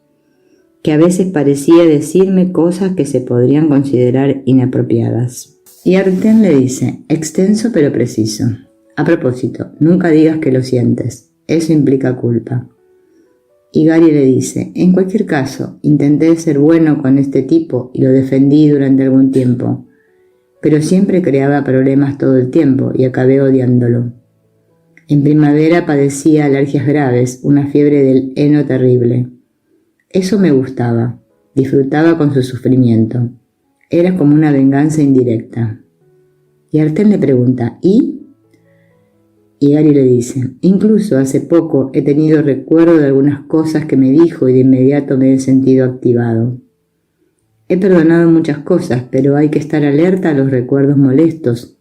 S1: que a veces parecía decirme cosas que se podrían considerar inapropiadas. Y Arten le dice, extenso pero preciso. A propósito, nunca digas que lo sientes, eso implica culpa. Y Gary le dice, en cualquier caso, intenté ser bueno con este tipo y lo defendí durante algún tiempo, pero siempre creaba problemas todo el tiempo y acabé odiándolo. En primavera padecía alergias graves, una fiebre del heno terrible. Eso me gustaba, disfrutaba con su sufrimiento. Era como una venganza indirecta. Y Arten le pregunta, ¿y? Y Gary le dice, incluso hace poco he tenido recuerdo de algunas cosas que me dijo y de inmediato me he sentido activado. He perdonado muchas cosas, pero hay que estar alerta a los recuerdos molestos,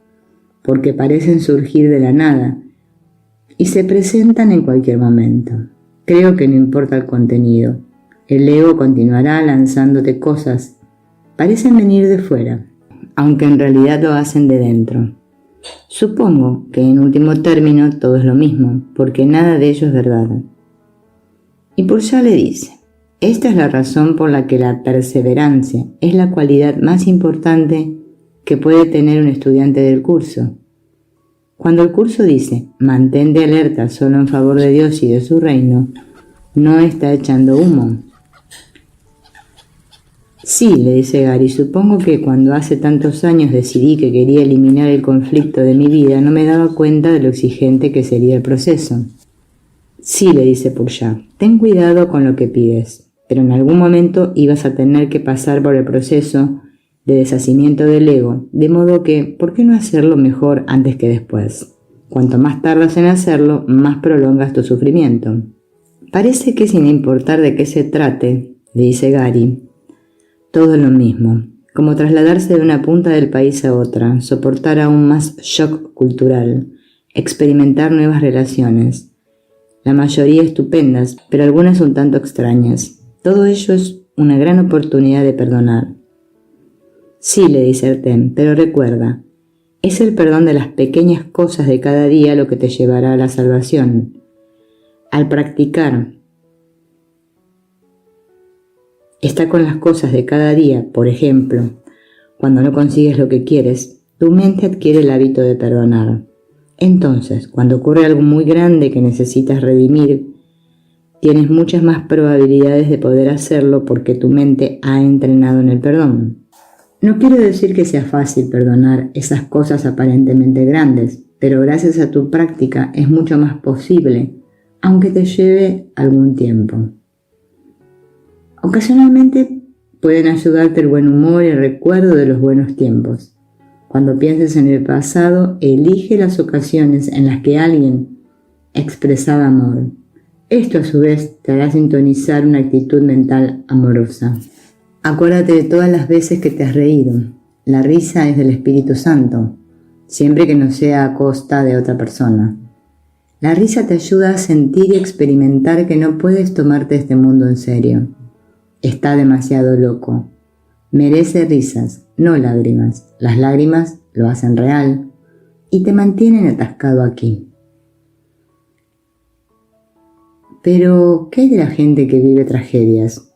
S1: porque parecen surgir de la nada y se presentan en cualquier momento. Creo que no importa el contenido. El ego continuará lanzándote cosas. Parecen venir de fuera, aunque en realidad lo hacen de dentro. Supongo que en último término todo es lo mismo, porque nada de ello es verdad. Y Purcell le dice, esta es la razón por la que la perseverancia es la cualidad más importante que puede tener un estudiante del curso. Cuando el curso dice, mantente alerta solo en favor de Dios y de su reino, no está echando humo. Sí, le dice Gary, supongo que cuando hace tantos años decidí que quería eliminar el conflicto de mi vida, no me daba cuenta de lo exigente que sería el proceso. Sí, le dice Purcell, ten cuidado con lo que pides, pero en algún momento ibas a tener que pasar por el proceso de deshacimiento del ego, de modo que, ¿por qué no hacerlo mejor antes que después? Cuanto más tardas en hacerlo, más prolongas tu sufrimiento. Parece que sin importar de qué se trate, le dice Gary, todo es lo mismo, como trasladarse de una punta del país a otra, soportar aún más shock cultural, experimentar nuevas relaciones, la mayoría estupendas, pero algunas un tanto extrañas. Todo ello es una gran oportunidad de perdonar. Sí, le dice Arten, pero recuerda, es el perdón de las pequeñas cosas de cada día lo que te llevará a la salvación. Al practicar, está con las cosas de cada día, por ejemplo, cuando no consigues lo que quieres, tu mente adquiere el hábito de perdonar. Entonces, cuando ocurre algo muy grande que necesitas redimir, tienes muchas más probabilidades de poder hacerlo porque tu mente ha entrenado en el perdón. No quiero decir que sea fácil perdonar esas cosas aparentemente grandes, pero gracias a tu práctica es mucho más posible, aunque te lleve algún tiempo. Ocasionalmente pueden ayudarte el buen humor y el recuerdo de los buenos tiempos, Cuando pienses en el pasado, elige las ocasiones en las que alguien expresaba amor. Esto a su vez te hará sintonizar una actitud mental amorosa. Acuérdate de todas las veces que te has reído. La risa es del Espíritu Santo, siempre que no sea a costa de otra persona. La risa te ayuda a sentir y experimentar que no puedes tomarte este mundo en serio. Está demasiado loco. Merece risas, no lágrimas. Las lágrimas lo hacen real y te mantienen atascado aquí. Pero, ¿qué hay de la gente que vive tragedias?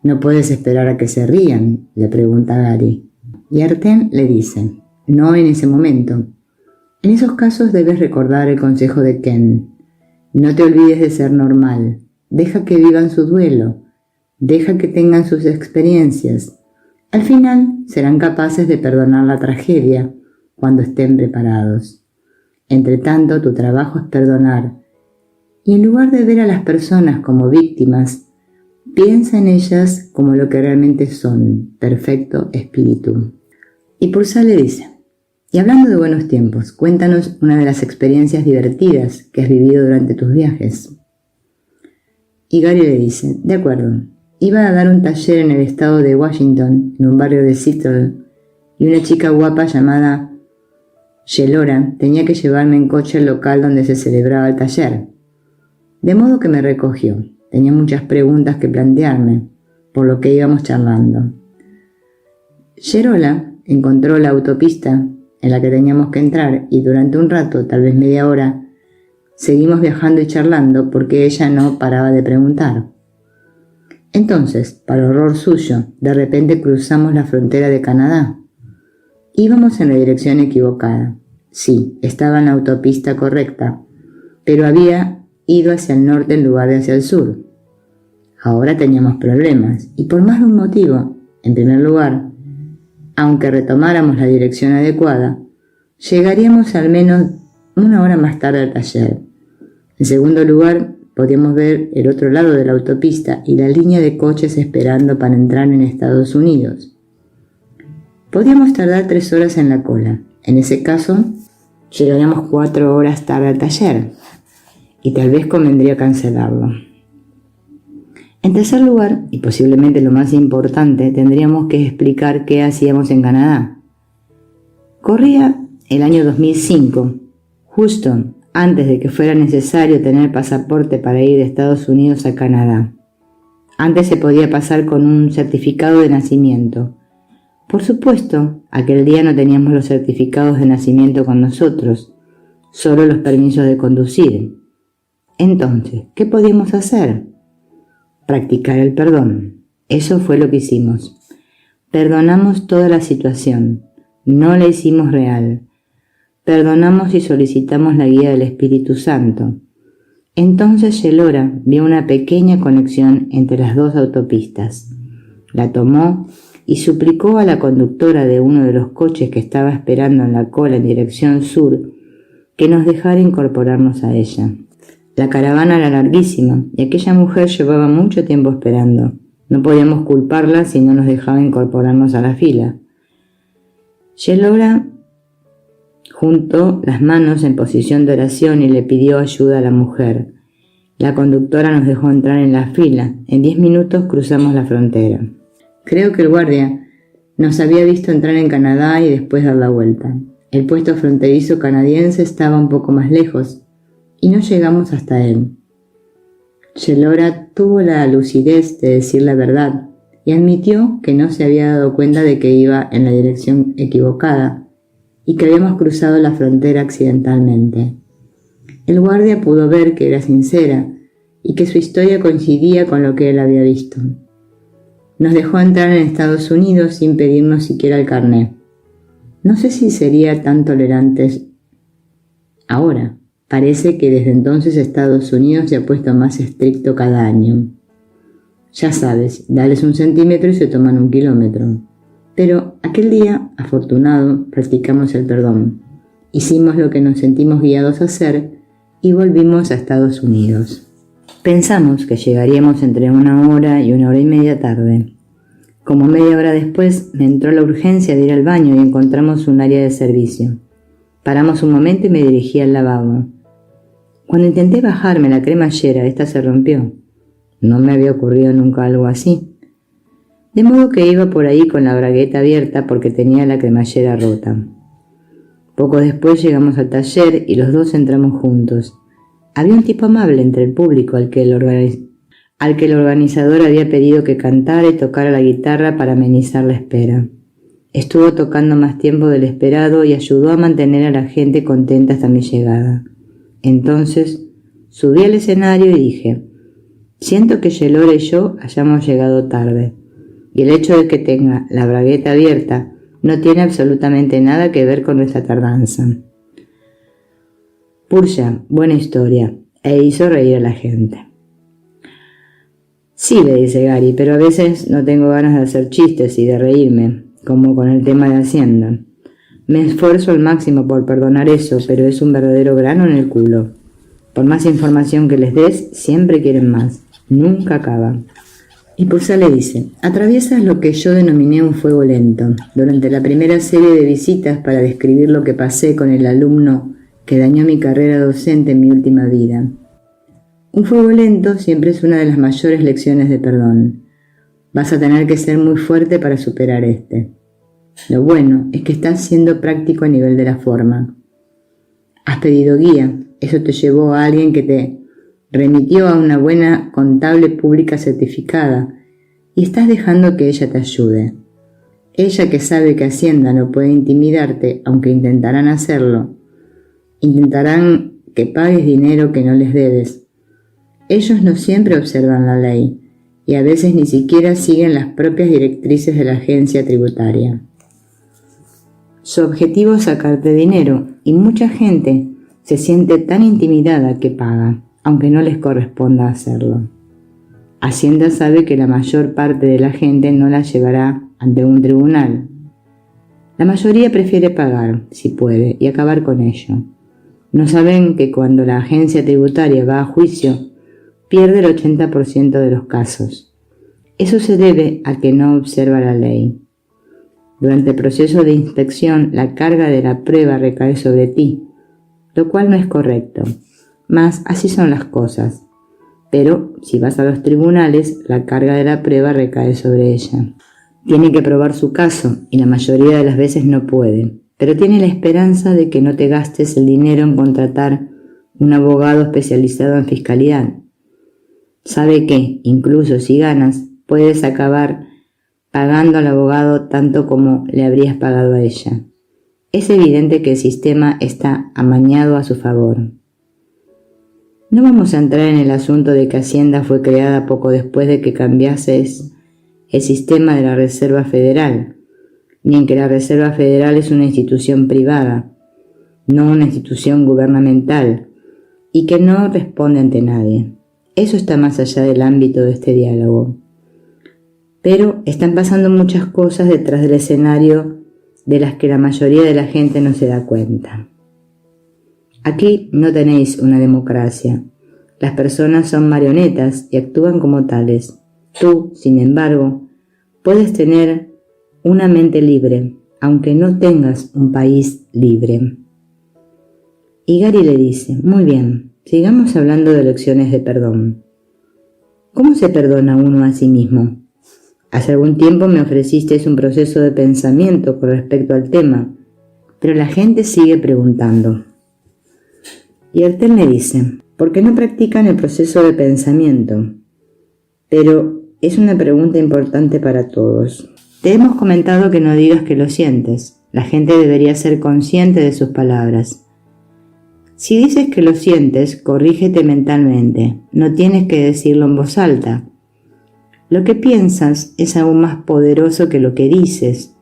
S1: No puedes esperar a que se rían, le pregunta Gary. Y Arten le dice, no en ese momento. En esos casos debes recordar el consejo de Ken. No te olvides de ser normal. Deja que vivan su duelo. Deja que tengan sus experiencias. Al final serán capaces de perdonar la tragedia cuando estén preparados. Entre tanto, tu trabajo es perdonar. Y en lugar de ver a las personas como víctimas, piensa en ellas como lo que realmente son, perfecto espíritu. Y Purcell le dice, y hablando de buenos tiempos, cuéntanos una de las experiencias divertidas que has vivido durante tus viajes. Y Gary le dice, de acuerdo, iba a dar un taller en el estado de Washington, en un barrio de Seattle, y una chica guapa llamada Shelora tenía que llevarme en coche al local donde se celebraba el taller. De modo que me recogió. Tenía muchas preguntas que plantearme, por lo que íbamos charlando. Sherola encontró la autopista en la que teníamos que entrar y durante un rato, tal vez media hora, seguimos viajando y charlando porque ella no paraba de preguntar. Entonces, para horror suyo, de repente cruzamos la frontera de Canadá. Íbamos en la dirección equivocada. Sí, estaba en la autopista correcta, pero había ido hacia el norte en lugar de hacia el sur. Ahora teníamos problemas, y por más de un motivo. En primer lugar, aunque retomáramos la dirección adecuada, llegaríamos al menos una hora más tarde al taller. En segundo lugar, podíamos ver el otro lado de la autopista y la línea de coches esperando para entrar en Estados Unidos. Podíamos tardar 3 horas en la cola. En ese caso, llegaríamos 4 horas tarde al taller, y tal vez convendría cancelarlo. En tercer lugar, y posiblemente lo más importante, tendríamos que explicar qué hacíamos en Canadá. Corría el año 2005, justo antes de que fuera necesario tener pasaporte para ir de Estados Unidos a Canadá. Antes se podía pasar con un certificado de nacimiento. Por supuesto, aquel día no teníamos los certificados de nacimiento con nosotros, solo los permisos de conducir. Entonces, ¿qué podíamos hacer? Practicar el perdón. Eso fue lo que hicimos. Perdonamos toda la situación. No la hicimos real. Perdonamos y solicitamos la guía del Espíritu Santo. Entonces Shelora vio una pequeña conexión entre las dos autopistas. La tomó y suplicó a la conductora de uno de los coches que estaba esperando en la cola en dirección sur que nos dejara incorporarnos a ella. La caravana era larguísima y aquella mujer llevaba mucho tiempo esperando. No podíamos culparla si no nos dejaba incorporarnos a la fila. Shelora juntó las manos en posición de oración y le pidió ayuda a la mujer. La conductora nos dejó entrar en la fila. En 10 minutos cruzamos la frontera. Creo que el guardia nos había visto entrar en Canadá y después dar la vuelta. El puesto fronterizo canadiense estaba un poco más lejos y no llegamos hasta él. Shelora tuvo la lucidez de decir la verdad y admitió que no se había dado cuenta de que iba en la dirección equivocada y que habíamos cruzado la frontera accidentalmente. El guardia pudo ver que era sincera y que su historia coincidía con lo que él había visto. Nos dejó entrar en Estados Unidos sin pedirnos siquiera el carné. No sé si sería tan tolerantes ahora. Parece que desde entonces Estados Unidos se ha puesto más estricto cada año. Ya sabes, dales 1 centímetro y se toman 1 kilómetro. Pero aquel día, afortunado, practicamos el perdón. Hicimos lo que nos sentimos guiados a hacer y volvimos a Estados Unidos. Pensamos que llegaríamos entre 1 hora y 1 hora y media tarde. Como media hora después me entró la urgencia de ir al baño y encontramos un área de servicio. Paramos un momento y me dirigí al lavabo. Cuando intenté bajarme la cremallera, esta se rompió. No me había ocurrido nunca algo así. De modo que iba por ahí con la bragueta abierta porque tenía la cremallera rota. Poco después llegamos al taller y los dos entramos juntos. Había un tipo amable entre el público al que el organizador había pedido que cantara y tocara la guitarra para amenizar la espera. Estuvo tocando más tiempo del esperado y ayudó a mantener a la gente contenta hasta mi llegada. Entonces subí al escenario y dije: siento que Yelora y yo hayamos llegado tarde, y el hecho de que tenga la bragueta abierta no tiene absolutamente nada que ver con nuestra tardanza. Purja, buena historia, e hizo reír a la gente. Sí, le dice Gary, pero a veces no tengo ganas de hacer chistes y de reírme, como con el tema de Hacienda. Me esfuerzo al máximo por perdonar eso, pero es un verdadero grano en el culo. Por más información que les des, siempre quieren más. Nunca acaban. Y Purja le dice: atraviesas lo que yo denominé un fuego lento. Durante la primera serie de visitas para describir lo que pasé con el alumno que dañó mi carrera docente en mi última vida. Un fuego lento siempre es una de las mayores lecciones de perdón. Vas a tener que ser muy fuerte para superar este. Lo bueno es que estás siendo práctico a nivel de la forma. Has pedido guía, eso te llevó a alguien que te remitió a una buena contable pública certificada y estás dejando que ella te ayude. Ella, que sabe que Hacienda no puede intimidarte, aunque intentarán hacerlo. Intentarán que pagues dinero que no les debes. Ellos no siempre observan la ley y a veces ni siquiera siguen las propias directrices de la agencia tributaria. Su objetivo es sacarte dinero y mucha gente se siente tan intimidada que paga, aunque no les corresponda hacerlo. Hacienda sabe que la mayor parte de la gente no la llevará ante un tribunal. La mayoría prefiere pagar, si puede, y acabar con ello. No saben que cuando la agencia tributaria va a juicio, pierde el 80% de los casos. Eso se debe a que no observa la ley. Durante el proceso de inspección, la carga de la prueba recae sobre ti, lo cual no es correcto. Mas así son las cosas. Pero si vas a los tribunales, la carga de la prueba recae sobre ella. Tiene que probar su caso y la mayoría de las veces no puede, pero tiene la esperanza de que no te gastes el dinero en contratar un abogado especializado en fiscalidad. Sabe que, incluso si ganas, puedes acabar pagando al abogado tanto como le habrías pagado a ella. Es evidente que el sistema está amañado a su favor. No vamos a entrar en el asunto de que Hacienda fue creada poco después de que cambiases el sistema de la Reserva Federal, ni en que la Reserva Federal es una institución privada, no una institución gubernamental, y que no responde ante nadie. Eso está más allá del ámbito de este diálogo. Pero están pasando muchas cosas detrás del escenario de las que la mayoría de la gente no se da cuenta. Aquí no tenéis una democracia. Las personas son marionetas y actúan como tales. Tú, sin embargo, puedes tener una mente libre, aunque no tengas un país libre. Y Gary le dice: muy bien, sigamos hablando de lecciones de perdón. ¿Cómo se perdona uno a sí mismo? Hace algún tiempo me ofrecisteis un proceso de pensamiento con respecto al tema, pero la gente sigue preguntando. Y Ertel le dice: ¿por qué no practican el proceso de pensamiento? Pero es una pregunta importante para todos. Te hemos comentado que no digas que lo sientes. La gente debería ser consciente de sus palabras. Si dices que lo sientes, corrígete mentalmente. No tienes que decirlo en voz alta. Lo que piensas es aún más poderoso que lo que dices,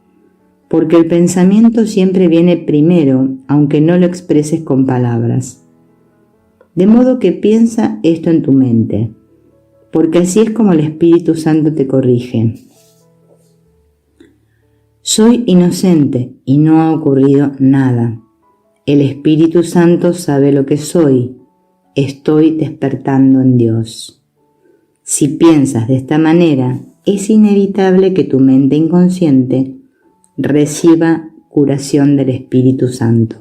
S1: porque el pensamiento siempre viene primero, aunque no lo expreses con palabras. De modo que piensa esto en tu mente, porque así es como el Espíritu Santo te corrige. Soy inocente y no ha ocurrido nada. El Espíritu Santo sabe lo que soy. Estoy despertando en Dios. Si piensas de esta manera, es inevitable que tu mente inconsciente reciba curación del Espíritu Santo.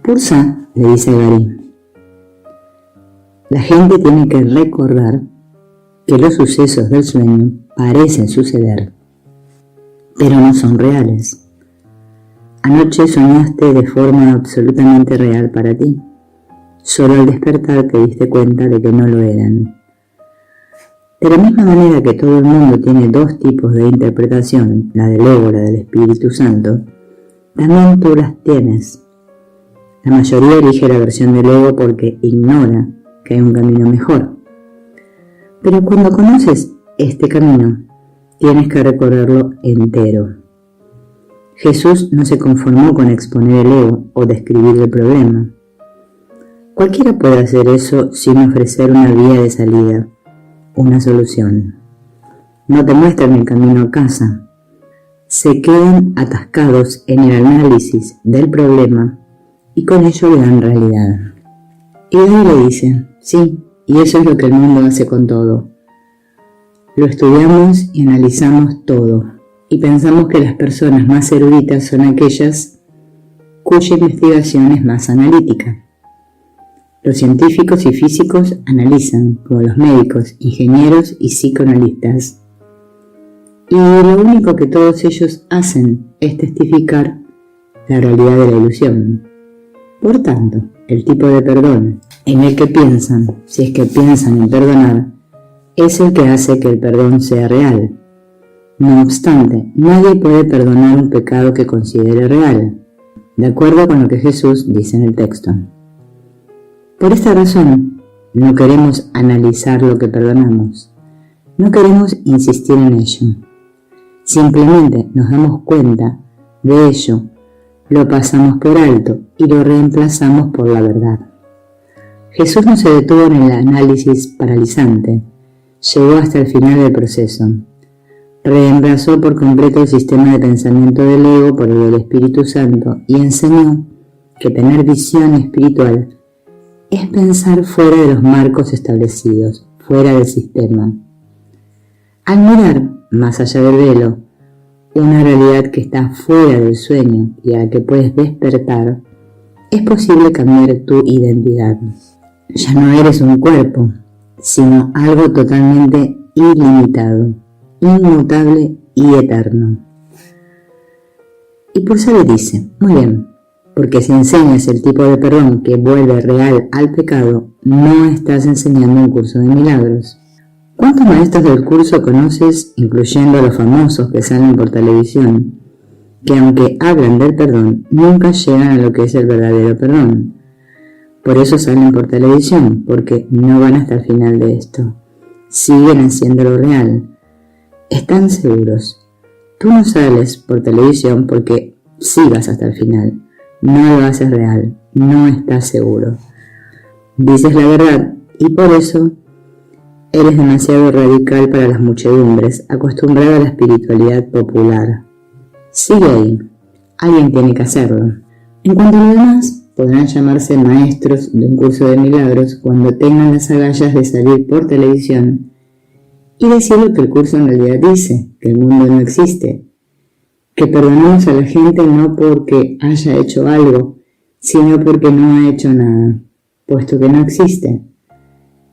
S1: Pursa le dice a Gary: la gente tiene que recordar que los sucesos del sueño parecen suceder, pero no son reales. Anoche soñaste de forma absolutamente real para ti. Solo al despertar te diste cuenta de que no lo eran. De la misma manera que todo el mundo tiene dos tipos de interpretación, la del ego y la del Espíritu Santo, también tú las tienes. La mayoría elige la versión del ego porque ignora que hay un camino mejor. Pero cuando conoces este camino, tienes que recorrerlo entero. Jesús no se conformó con exponer el ego o describir el problema. Cualquiera puede hacer eso sin ofrecer una vía de salida, una solución. No te muestran el camino a casa. Se quedan atascados en el análisis del problema y con ello le dan realidad. Y Gary le dice: sí, y eso es lo que el mundo hace con todo. Lo estudiamos y analizamos todo, y pensamos que las personas más eruditas son aquellas cuya investigación es más analítica. Los científicos y físicos analizan, como los médicos, ingenieros y psicoanalistas. Y lo único que todos ellos hacen es testificar la realidad de la ilusión. Por tanto, el tipo de perdón en el que piensan, si es que piensan en perdonar, es el que hace que el perdón sea real. No obstante, nadie puede perdonar un pecado que considere real, de acuerdo con lo que Jesús dice en el texto. Por esta razón, no queremos analizar lo que perdonamos, no queremos insistir en ello. Simplemente nos damos cuenta de ello, lo pasamos por alto y lo reemplazamos por la verdad. Jesús no se detuvo en el análisis paralizante, llegó hasta el final del proceso. Reemplazó por completo el sistema de pensamiento del ego por el del Espíritu Santo y enseñó que tener visión espiritual es pensar fuera de los marcos establecidos, fuera del sistema. Al mirar más allá del velo, una realidad que está fuera del sueño y a la que puedes despertar, es posible cambiar tu identidad. Ya no eres un cuerpo, sino algo totalmente ilimitado, inmutable y eterno. Y Pursa le dice: muy bien, porque si enseñas el tipo de perdón que vuelve real al pecado, no estás enseñando un curso de milagros. ¿Cuántos maestros del curso conoces, incluyendo a los famosos que salen por televisión, que aunque hablan del perdón, nunca llegan a lo que es el verdadero perdón? Por eso salen por televisión, porque no van hasta el final de esto. Siguen haciendo lo real. Están seguros. Tú no sales por televisión porque sí vas hasta el final. No lo haces real. No estás seguro. Dices la verdad y por eso eres demasiado radical para las muchedumbres, acostumbrado a la espiritualidad popular. Sigue ahí. Alguien tiene que hacerlo. En cuanto a lo demás, podrán llamarse maestros de un curso de milagros cuando tengan las agallas de salir por televisión y decir lo que el curso en realidad dice, que el mundo no existe, que perdonamos a la gente no porque haya hecho algo, sino porque no ha hecho nada, puesto que no existe,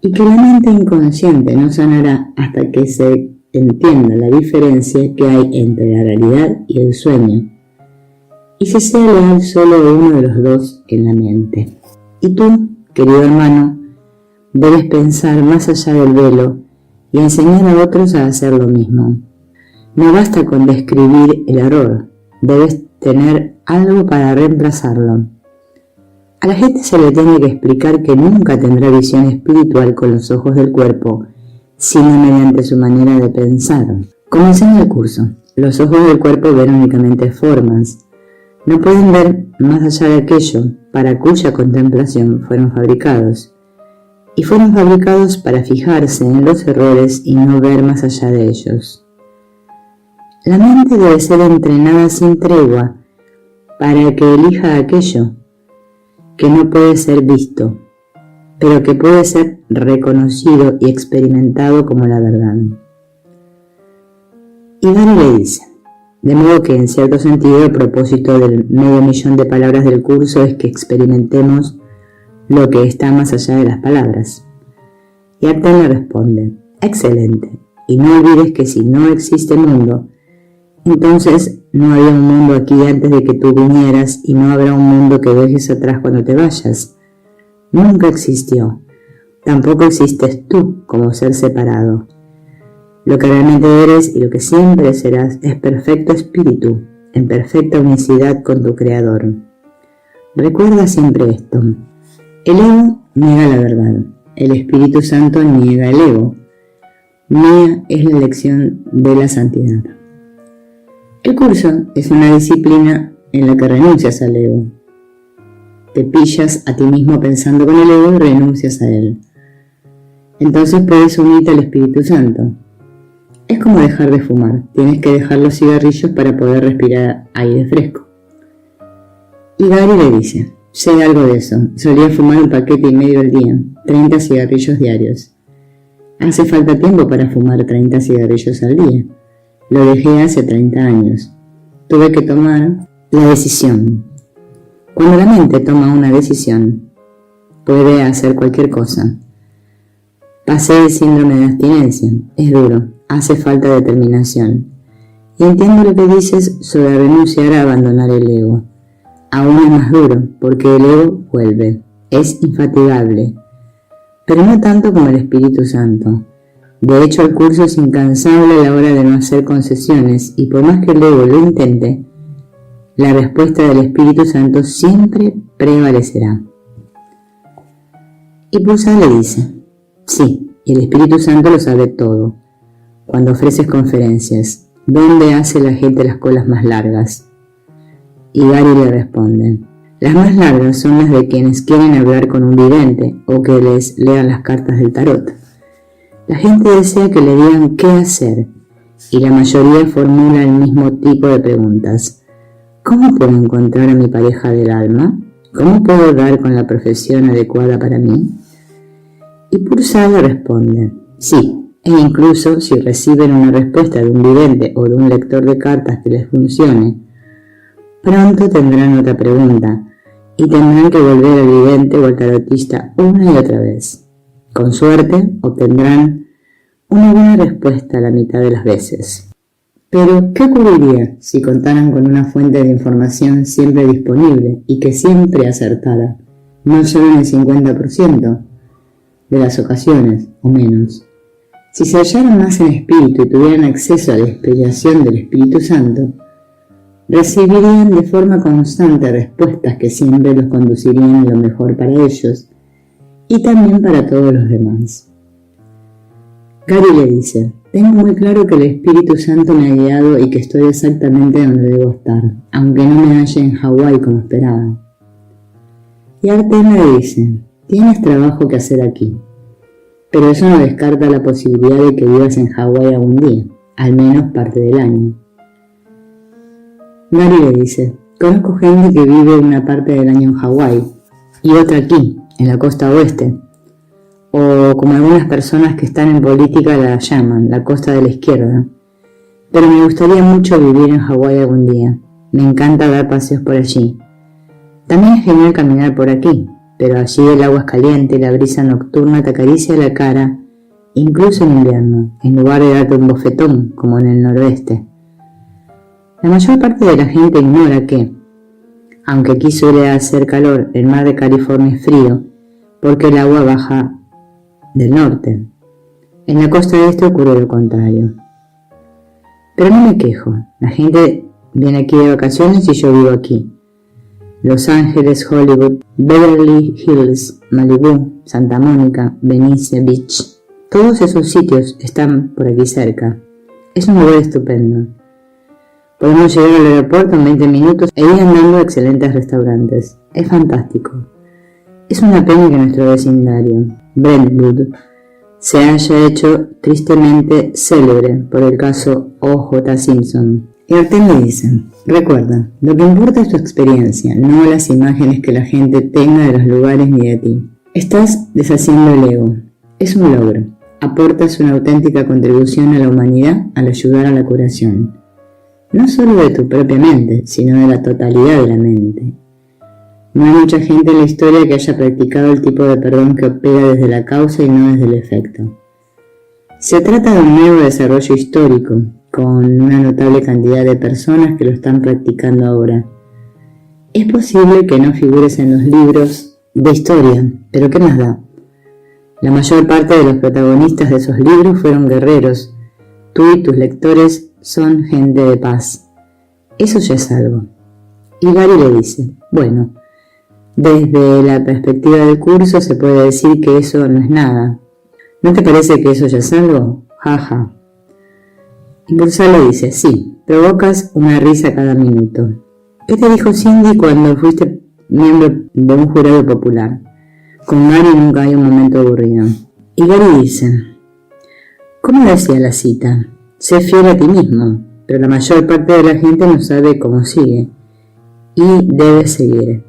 S1: y que la mente inconsciente no sanará hasta que se entienda la diferencia que hay entre la realidad y el sueño, y se sea leal solo de uno de los dos en la mente. Y tú, querido hermano, debes pensar más allá del velo y enseñar a otros a hacer lo mismo. No basta con describir el error, debes tener algo para reemplazarlo. A la gente se le tiene que explicar que nunca tendrá visión espiritual con los ojos del cuerpo, sino mediante su manera de pensar. Como enseña el curso, los ojos del cuerpo ven únicamente formas. No pueden ver más allá de aquello para cuya contemplación fueron fabricados. Y fueron fabricados para fijarse en los errores y no ver más allá de ellos. La mente debe ser entrenada sin tregua para que elija aquello que no puede ser visto, pero que puede ser reconocido y experimentado como la verdad. Y Gary le dice, de modo que en cierto sentido el propósito del 500.000 de palabras del curso es que experimentemos lo que está más allá de las palabras. Y Artem le responde, excelente, y no olvides que si no existe mundo, entonces no había un mundo aquí antes de que tú vinieras y no habrá un mundo que dejes atrás cuando te vayas. Nunca existió. Tampoco existes tú como ser separado. Lo que realmente eres y lo que siempre serás es perfecto espíritu, en perfecta unicidad con tu Creador. Recuerda siempre esto. El ego niega la verdad. El Espíritu Santo niega el ego. Mía es la elección de la santidad. El curso es una disciplina en la que renuncias al ego. Te pillas a ti mismo pensando con el ego y renuncias a él. Entonces puedes unirte al Espíritu Santo. Es como dejar de fumar. Tienes que dejar los cigarrillos para poder respirar aire fresco. Y Gary le dice, sé algo de eso. Solía fumar 1,5 paquetes al día, 30 cigarrillos diarios. Hace falta tiempo para fumar 30 cigarrillos al día. Lo dejé hace 30 años. Tuve que tomar la decisión. Cuando la mente toma una decisión, puede hacer cualquier cosa. Pasé el síndrome de abstinencia. Es duro. Hace falta determinación. Y entiendo lo que dices sobre renunciar a abandonar el ego. Aún es más duro, porque el ego vuelve. Es infatigable. Pero no tanto como el Espíritu Santo. De hecho, el curso es incansable a la hora de no hacer concesiones, y por más que el ego lo intente, la respuesta del Espíritu Santo siempre prevalecerá. Y Pursa le dice, sí, y el Espíritu Santo lo sabe todo. Cuando ofreces conferencias, ¿dónde hace la gente las colas más largas? Y Gary le responde, las más largas son las de quienes quieren hablar con un vidente o que les lean las cartas del tarot. La gente desea que le digan qué hacer y la mayoría formula el mismo tipo de preguntas. ¿Cómo puedo encontrar a mi pareja del alma? ¿Cómo puedo dar con la profesión adecuada para mí? Y Pursa le responde, sí, e incluso si reciben una respuesta de un vidente o de un lector de cartas que les funcione, pronto tendrán otra pregunta y tendrán que volver al vidente o al tarotista una y otra vez. Con suerte obtendrán una buena respuesta la mitad de las veces. Pero, ¿qué ocurriría si contaran con una fuente de información siempre disponible y que siempre acertara, no solo en el 50% de las ocasiones o menos? Si se hallaran más en espíritu y tuvieran acceso a la inspiración del Espíritu Santo, recibirían de forma constante respuestas que siempre los conducirían a lo mejor para ellos y también para todos los demás. Gary le dice, tengo muy claro que el Espíritu Santo me ha guiado y que estoy exactamente donde debo estar, aunque no me halle en Hawái como esperaba. Y Artem le dice, tienes trabajo que hacer aquí, pero eso no descarta la posibilidad de que vivas en Hawái algún día, al menos parte del año. Gary le dice, conozco gente que vive una parte del año en Hawái y otra aquí, en la costa oeste, o como algunas personas que están en política la llaman, la costa de la izquierda. Pero me gustaría mucho vivir en Hawái algún día. Me encanta dar paseos por allí. También es genial caminar por aquí, pero allí el agua es caliente y la brisa nocturna te acaricia la cara, incluso en invierno, en lugar de darte un bofetón, como en el noroeste. La mayor parte de la gente ignora que, aunque aquí suele hacer calor, el mar de California es frío, porque el agua baja del norte. En la costa este ocurre lo contrario. Pero no me quejo, la gente viene aquí de vacaciones y yo vivo aquí. Los Ángeles, Hollywood, Beverly Hills, Malibu, Santa Mónica, Venice Beach, todos esos sitios están por aquí cerca. Es un lugar estupendo. Podemos llegar al aeropuerto en 20 minutos e ir andando a excelentes restaurantes. Es fantástico. Es una pena que nuestro vecindario, Brentwood, se haya hecho tristemente célebre por el caso O.J. Simpson. Y Artem le dice, recuerda, lo que importa es tu experiencia, no las imágenes que la gente tenga de los lugares ni de ti. Estás deshaciendo el ego. Es un logro. Aportas una auténtica contribución a la humanidad al ayudar a la curación. No solo de tu propia mente, sino de la totalidad de la mente. No hay mucha gente en la historia que haya practicado el tipo de perdón que opera desde la causa y no desde el efecto. Se trata de un nuevo desarrollo histórico, con una notable cantidad de personas que lo están practicando ahora. Es posible que no figures en los libros de historia, pero ¿qué más da? La mayor parte de los protagonistas de esos libros fueron guerreros. Tú y tus lectores son gente de paz. Eso ya es algo. Y Gary le dice, bueno, desde la perspectiva del curso se puede decir que eso no es nada. ¿No te parece que eso ya es algo? Jaja. Y Purcell le dice, sí, provocas una risa cada minuto. ¿Qué te dijo Cindy cuando fuiste miembro de un jurado popular? Con Gary nunca hay un momento aburrido. Y Gary dice, ¿cómo decía la cita? Sé fiel a ti mismo, pero la mayor parte de la gente no sabe cómo sigue. Y debes seguir.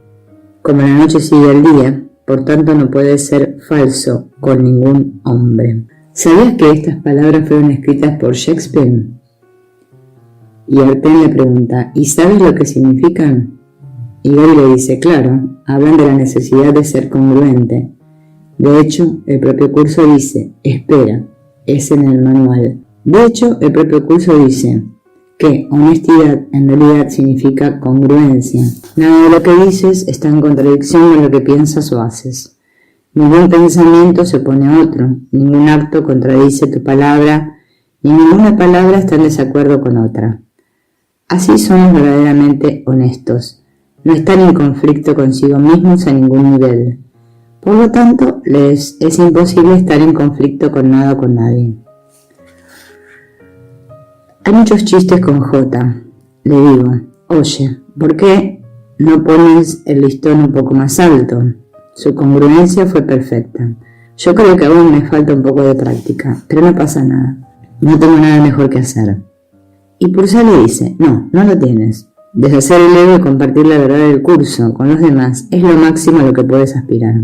S1: Como la noche sigue el día, por tanto no puedes ser falso con ningún hombre. ¿Sabías que estas palabras fueron escritas por Shakespeare? Y Arten le pregunta, ¿y sabes lo que significan? Y Gary le dice, claro, hablan de la necesidad de ser congruente. De hecho, el propio curso dice, espera, es en el manual. De hecho, el propio curso dice que honestidad en realidad significa congruencia. Nada de lo que dices está en contradicción con lo que piensas o haces. Ningún pensamiento se opone a otro, ningún acto contradice tu palabra, ni ninguna palabra está en desacuerdo con otra. Así somos verdaderamente honestos. No están en conflicto consigo mismos a ningún nivel. Por lo tanto, les es imposible estar en conflicto con nada o con nadie. Hay muchos chistes con J. Le digo, oye, ¿por qué no pones el listón un poco más alto? Su congruencia fue perfecta. Yo creo que aún me falta un poco de práctica, pero no pasa nada. No tengo nada mejor que hacer. Y Purcell le dice, no lo tienes. Deshacer el ego y compartir la verdad del curso con los demás es lo máximo a lo que puedes aspirar.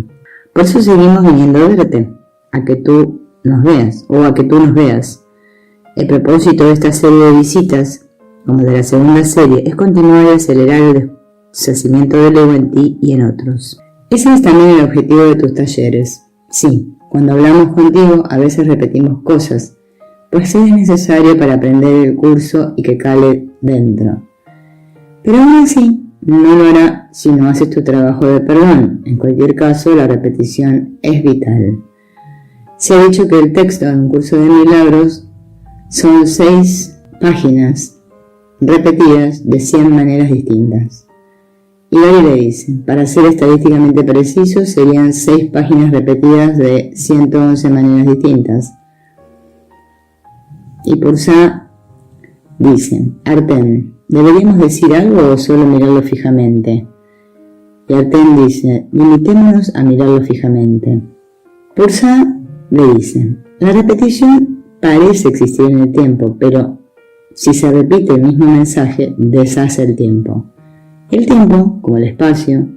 S1: Por eso seguimos viniendo a verte, a que tú nos veas, o a que tú nos veas. El propósito de esta serie de visitas, como de la segunda serie, es continuar y acelerar el deshacimiento del ego en ti y en otros. Ese es también el objetivo de tus talleres. Sí, cuando hablamos contigo a veces repetimos cosas, pues es necesario para aprender el curso y que cale dentro. Pero aún así, no lo hará si no haces tu trabajo de perdón. En cualquier caso, la repetición es vital. Se ha dicho que el texto de un curso de milagros son 6 páginas repetidas de 100 maneras distintas. Y Gary le dice, para ser estadísticamente preciso, serían 6 páginas repetidas de 111 maneras distintas. Y Purcell dice, Arten, ¿deberíamos decir algo o solo mirarlo fijamente? Y Arten dice, limitémonos a mirarlo fijamente. Purcell le dice, la repetición parece existir en el tiempo, pero si se repite el mismo mensaje, deshace el tiempo. El tiempo, como el espacio,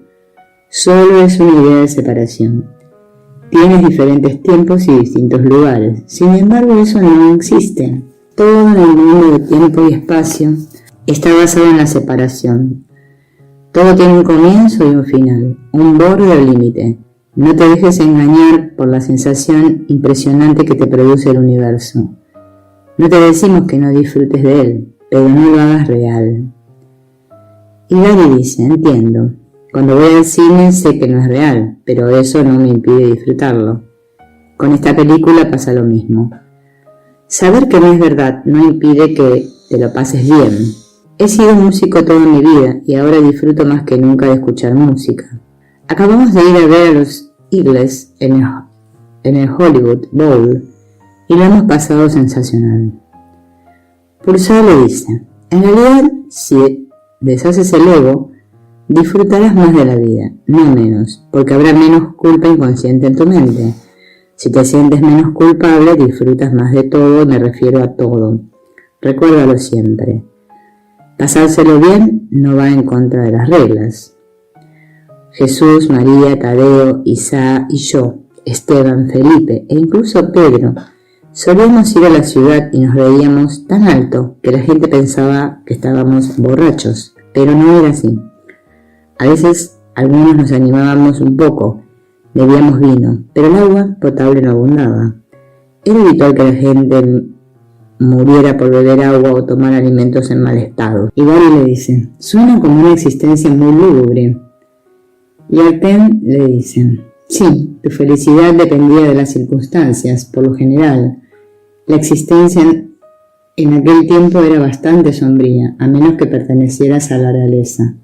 S1: solo es una idea de separación. Tienes diferentes tiempos y distintos lugares. Sin embargo, eso no existe. Todo en el mundo de tiempo y espacio está basado en la separación. Todo tiene un comienzo y un final, un borde o límite. No te dejes engañar por la sensación impresionante que te produce el universo. No te decimos que no disfrutes de él, pero no lo hagas real. Y Gary dice, entiendo. Cuando voy al cine sé que no es real, pero eso no me impide disfrutarlo. Con esta película pasa lo mismo. Saber que no es verdad no impide que te lo pases bien. He sido músico toda mi vida y ahora disfruto más que nunca de escuchar música. Acabamos de ir a ver a los Eagles en el Hollywood Bowl y lo hemos pasado sensacional. Purcell le dice, en realidad, si deshaces el ego, disfrutarás más de la vida, no menos, porque habrá menos culpa inconsciente en tu mente. Si te sientes menos culpable, disfrutas más de todo, me refiero a todo. Recuérdalo siempre. Pasárselo bien no va en contra de las reglas. Jesús, María, Tadeo, Isa y yo, Esteban, Felipe e incluso Pedro, solíamos ir a la ciudad y nos veíamos tan alto que la gente pensaba que estábamos borrachos, pero no era así. A veces algunos nos animábamos un poco, bebíamos vino, pero el agua potable no abundaba. Era habitual que la gente muriera por beber agua o tomar alimentos en mal estado. Y Gary le dice, suena como una existencia muy lúgubre. Y Artem le dice, sí, tu felicidad dependía de las circunstancias, por lo general. La existencia en aquel tiempo era bastante sombría, a menos que pertenecieras a la realeza.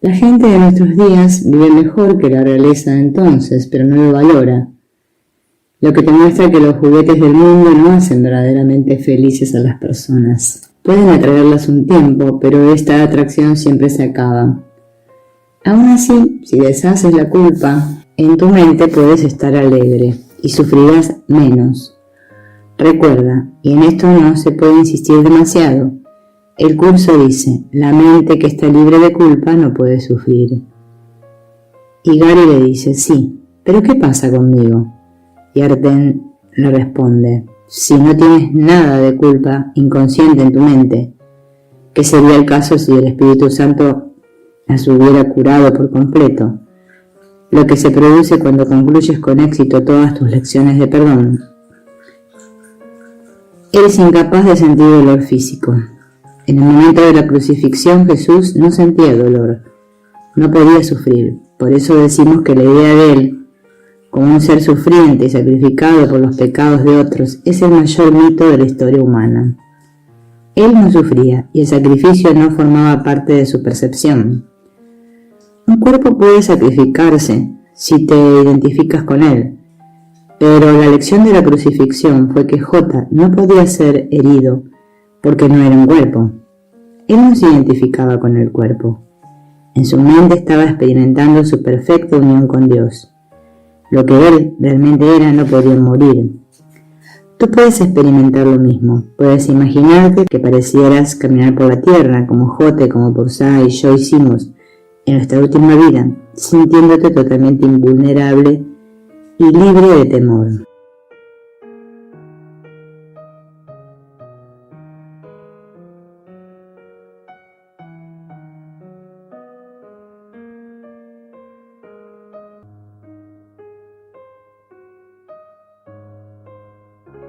S1: La gente de nuestros días vive mejor que la realeza de entonces, pero no lo valora. Lo que te muestra que los juguetes del mundo no hacen verdaderamente felices a las personas. Pueden atraerlas un tiempo, pero esta atracción siempre se acaba. Aún así, si deshaces la culpa, en tu mente puedes estar alegre y sufrirás menos. Recuerda, y en esto no se puede insistir demasiado, el curso dice, la mente que está libre de culpa no puede sufrir. Y Gary le dice, sí, pero ¿qué pasa conmigo? Y Artem le responde, si no tienes nada de culpa inconsciente en tu mente, ¿qué sería el caso si el Espíritu Santo las hubiera curado por completo? Lo que se produce cuando concluyes con éxito todas tus lecciones de perdón. Eres incapaz de sentir dolor físico. En el momento de la crucifixión Jesús no sentía dolor, no podía sufrir. Por eso decimos que la idea de Él, como un ser sufriente y sacrificado por los pecados de otros, es el mayor mito de la historia humana. Él no sufría y el sacrificio no formaba parte de su percepción. Un cuerpo puede sacrificarse si te identificas con él, pero la lección de la crucifixión fue que J no podía ser herido porque no era un cuerpo. Él no se identificaba con el cuerpo. En su mente estaba experimentando su perfecta unión con Dios. Lo que él realmente era no podía morir. Tú puedes experimentar lo mismo. Puedes imaginarte que parecieras caminar por la tierra, como J, como Porza y yo hicimos en nuestra última vida, sintiéndote totalmente invulnerable y libre de temor.